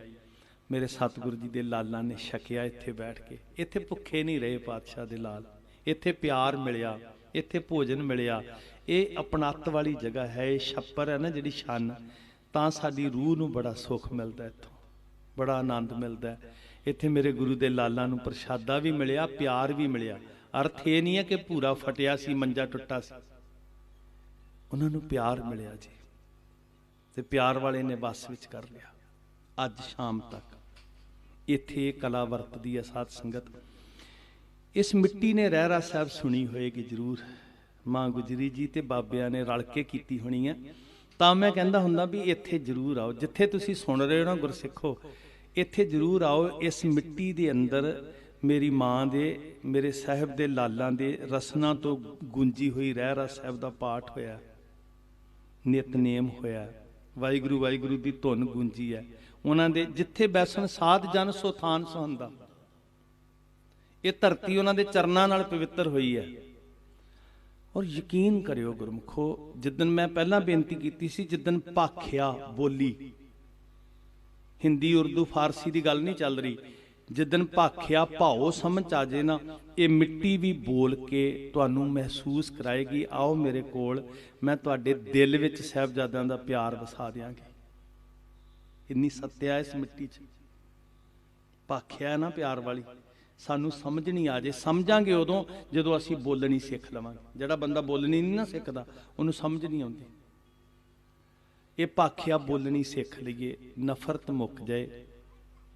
ਮੇਰੇ ਸਤਿਗੁਰੂ ਜੀ ਦੇ ਲਾਲਾਂ ਨੇ ਛਕਿਆ ਇੱਥੇ ਬੈਠ ਕੇ। ਇੱਥੇ ਭੁੱਖੇ ਨਹੀਂ ਰਹੇ ਪਾਤਸ਼ਾਹ ਦੇ ਲਾਲ, ਇੱਥੇ ਪਿਆਰ ਮਿਲਿਆ, ਇੱਥੇ ਭੋਜਨ ਮਿਲਿਆ। ਇਹ ਆਪਣੱਤ ਵਾਲੀ ਜਗ੍ਹਾ ਹੈ, ਇਹ ਛੱਪਰ ਹੈ ਨਾ ਜਿਹੜੀ ਛੰਨ, ਤਾਂ ਸਾਡੀ ਰੂਹ ਨੂੰ ਬੜਾ ਸੁੱਖ ਮਿਲਦਾ, ਇੱਥੋਂ ਬੜਾ ਆਨੰਦ ਮਿਲਦਾ। ਇੱਥੇ ਮੇਰੇ ਗੁਰੂ ਦੇ ਲਾਲਾਂ ਨੂੰ ਪ੍ਰਸ਼ਾਦਾ ਵੀ ਮਿਲਿਆ, ਪਿਆਰ ਵੀ ਮਿਲਿਆ। ਅਰਥ ਇਹ ਨਹੀਂ ਹੈ ਕਿ ਭੂਰਾ ਫਟਿਆ ਸੀ, ਮੰਜਾ ਟੁੱਟਾ ਸੀ, ਉਹਨਾਂ ਨੂੰ ਪਿਆਰ ਮਿਲਿਆ ਜੀ, ਤੇ ਪਿਆਰ ਵਾਲੇ ਨੇ ਬੱਸ ਵਿੱਚ ਕਰ ਲਿਆ। ਅੱਜ ਸ਼ਾਮ ਤੱਕ ਇੱਥੇ ਕਲਾ ਵਰਤਦੀ ਹੈ ਸਾਧ ਸੰਗਤ। ਇਸ ਮਿੱਟੀ ਨੇ ਰਹਿਰਾ ਸਾਹਿਬ ਸੁਣੀ ਹੋਏਗੀ ਜ਼ਰੂਰ, ਮਾਂ ਗੁਜਰੀ ਜੀ ਤੇ ਬਾਬਿਆਂ ਨੇ ਰਲ ਕੇ ਕੀਤੀ ਹੋਣੀ ਹੈ। ਤਾਂ ਮੈਂ ਕਹਿੰਦਾ ਹੁੰਦਾ ਵੀ ਇੱਥੇ ਜ਼ਰੂਰ ਆਓ, ਜਿੱਥੇ ਤੁਸੀਂ ਸੁਣ ਰਹੇ ਹੋ ਨਾ ਗੁਰਸਿੱਖੋ, ਇੱਥੇ ਜ਼ਰੂਰ ਆਓ। ਇਸ ਮਿੱਟੀ ਦੇ ਅੰਦਰ ਮੇਰੀ ਮਾਂ ਦੇ, ਮੇਰੇ ਸਾਹਿਬ ਦੇ ਲਾਲਾਂ ਦੇ ਰਸਨਾ ਤੋਂ ਗੂੰਜੀ ਹੋਈ ਰਹਿਰਾ ਸਾਹਿਬ ਦਾ ਪਾਠ ਹੋਇਆ, ਨਿਤਨੇਮ ਹੋਇਆ, ਵਾਹਿਗੁਰੂ ਵਾਹਿਗੁਰੂ ਦੀ ਧੁਨ ਗੂੰਜੀ ਹੈ। ਉਹਨਾਂ ਦੇ ਜਿੱਥੇ ਬੈਸਣ ਸਾਧ ਜਨ ਸੋ ਥਾਨ ਸੁਹੰਦਾ, ਇਹ ਧਰਤੀ ਉਹਨਾਂ ਦੇ ਚਰਨਾਂ ਨਾਲ ਪਵਿੱਤਰ ਹੋਈ ਹੈ। ਔਰ ਯਕੀਨ ਕਰਿਓ ਗੁਰਮੁਖੋ, ਜਿੱਦਣ ਮੈਂ ਪਹਿਲਾਂ ਬੇਨਤੀ ਕੀਤੀ ਸੀ, ਜਿੱਦਣ ਭਾਖਿਆ ਬੋਲੀ, ਹਿੰਦੀ ਉਰਦੂ ਫਾਰਸੀ ਦੀ ਗੱਲ ਨਹੀਂ ਚੱਲ ਰਹੀ, ਜਿੱਦਣ ਭਾਖਿਆ ਭਾਓ ਸਮਝ ਆ ਜੇ ਨਾ, ਇਹ ਮਿੱਟੀ ਵੀ ਬੋਲ ਕੇ ਤੁਹਾਨੂੰ ਮਹਿਸੂਸ ਕਰਾਏਗੀ, ਆਓ ਮੇਰੇ ਕੋਲ, ਮੈਂ ਤੁਹਾਡੇ ਦਿਲ ਵਿੱਚ ਸਾਹਿਬਜ਼ਾਦਿਆਂ ਦਾ ਪਿਆਰ ਵਸਾ ਦਿਆਂਗੀ। ਇੰਨੀ ਸੱਤਿਆ ਇਸ ਮਿੱਟੀ 'ਚ, ਭਾਖਿਆ ਨਾ ਪਿਆਰ ਵਾਲੀ, ਸਾਨੂੰ ਸਮਝ ਨਹੀਂ ਆ ਜੇ। ਸਮਝਾਂਗੇ ਉਦੋਂ ਜਦੋਂ ਅਸੀਂ ਬੋਲਣੀ ਸਿੱਖ ਲਵਾਂਗੇ। ਜਿਹੜਾ ਬੰਦਾ ਬੋਲਣੀ ਨਹੀਂ ਨਾ ਸਿੱਖਦਾ, ਉਹਨੂੰ ਸਮਝ ਨਹੀਂ ਆਉਂਦੀ। ਇਹ ਭਾਖਿਆ ਬੋਲਣੀ ਸਿੱਖ ਲਈਏ, ਨਫ਼ਰਤ ਮੁੱਕ ਜਾਏ,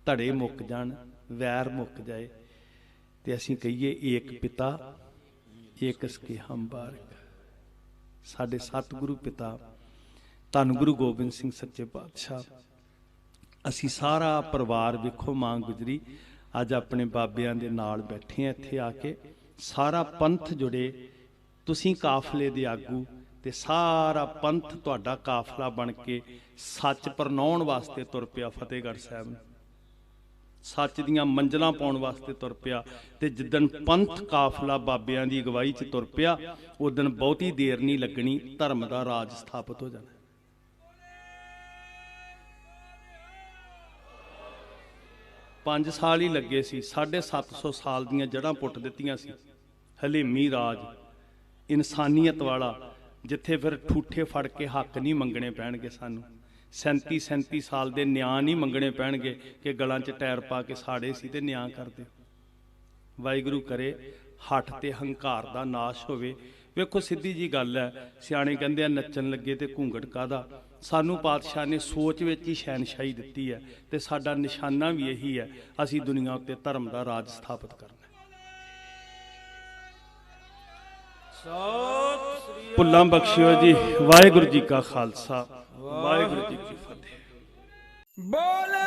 ਧੜੇ ਮੁੱਕ ਜਾਣ, ਵੈਰ ਮੁੱਕ ਜਾਏ, ਤੇ ਅਸੀਂ ਕਹੀਏ ਏਕ ਪਿਤਾ ਏਕ ਸਕੇ ਹਮ ਬਾਰਿਕ। ਸਾਡੇ ਸਤਿਗੁਰੂ ਪਿਤਾ ਧੰਨ ਗੁਰੂ ਗੋਬਿੰਦ ਸਿੰਘ ਸੱਚੇ ਪਾਤਸ਼ਾਹ, ਅਸੀਂ ਸਾਰਾ ਪਰਿਵਾਰ ਵੇਖੋ ਮਾਂ ਗੁਜਰੀ ਅੱਜ ਆਪਣੇ ਬਾਬਿਆਂ ਦੇ ਨਾਲ ਬੈਠੇ ਆ ਇੱਥੇ ਆ ਕੇ, ਸਾਰਾ ਪੰਥ ਜੁੜੇ, ਤੁਸੀਂ ਕਾਫਲੇ ਦੇ ਆਗੂ, ਤੇ ਸਾਰਾ ਪੰਥ ਤੁਹਾਡਾ ਕਾਫਲਾ ਬਣ ਕੇ ਸੱਚ ਪ੍ਰਨਾਉਣ ਵਾਸਤੇ ਤੁਰ ਪਿਆ ਫਤਿਹਗੜ੍ਹ ਸਾਹਿਬ ਨੂੰ, ਸੱਚ ਦੀਆਂ ਮੰਜ਼ਲਾਂ ਪਾਉਣ ਵਾਸਤੇ ਤੁਰ ਪਿਆ। ਤੇ ਜਿੱਦਣ ਪੰਥ ਕਾਫਲਾ ਬਾਬਿਆਂ ਦੀ ਅਗਵਾਈ 'ਚ ਤੁਰ ਪਿਆ, ਉਸ ਦਿਨ ਬਹੁਤੀ ਦੇਰ ਨਹੀਂ ਲੱਗਣੀ, ਧਰਮ ਦਾ ਰਾਜ ਸਥਾਪਿਤ ਹੋ ਜਾਣਾ। 5 ਸਾਲ ਹੀ ਲੱਗੇ ਸੀ, 750 ਸਾਲ ਦੀਆਂ ਜੜ੍ਹਾਂ ਪੁੱਟ ਦਿੱਤੀਆਂ ਸੀ। ਹਲੇਮੀ ਰਾਜ, ਇਨਸਾਨੀਅਤ ਵਾਲਾ, ਜਿੱਥੇ ਫਿਰ ਠੂਠੇ ਫੜ ਕੇ ਹੱਕ ਨਹੀਂ ਮੰਗਣੇ ਪੈਣਗੇ ਸਾਨੂੰ, 37 ਸਾਲ ਦੇ ਨਿਆਂ ਨਹੀਂ ਮੰਗਣੇ ਪੈਣਗੇ ਕਿ ਗਲਾਂ 'ਚ ਟਾਇਰ ਪਾ ਕੇ ਸਾੜੇ ਸੀ ਤੇ ਨਿਆਂ ਕਰਦੇ। ਵਾਹਿਗੁਰੂ ਕਰੇ ਹੱਠ ਤੇ ਹੰਕਾਰ ਦਾ ਨਾਸ਼ ਹੋਵੇ। ਵੇਖੋ ਸਿੱਧੀ ਜੀ ਗੱਲ ਹੈ, ਸਿਆਣੇ ਕਹਿੰਦੇ ਆ ਨੱਚਣ ਲੱਗੇ ਤੇ ਘੂੰਗਟ ਕਾਹਦਾ। ਸਾਨੂੰ ਪਾਤਸ਼ਾਹ ਨੇ ਸੋਚ ਵਿੱਚ ਹੀ ਸ਼ਹਿਨਸ਼ਾਹੀ ਦਿੱਤੀ ਹੈ, ਤੇ ਸਾਡਾ ਨਿਸ਼ਾਨਾ ਵੀ ਇਹੀ ਹੈ, ਅਸੀਂ ਦੁਨੀਆ ਉੱਤੇ ਧਰਮ ਦਾ ਰਾਜ ਸਥਾਪਿਤ ਕਰਨਾ। ਭੁੱਲਾਂ ਬਖਸ਼ਿਓ ਜੀ। ਵਾਹਿਗੁਰੂ ਜੀ ਕਾ ਖਾਲਸਾ, ਵਾਹਿਗੁਰੂ ਜੀ ਕੀ ਫਤਿਹ। ਬੋਲੇ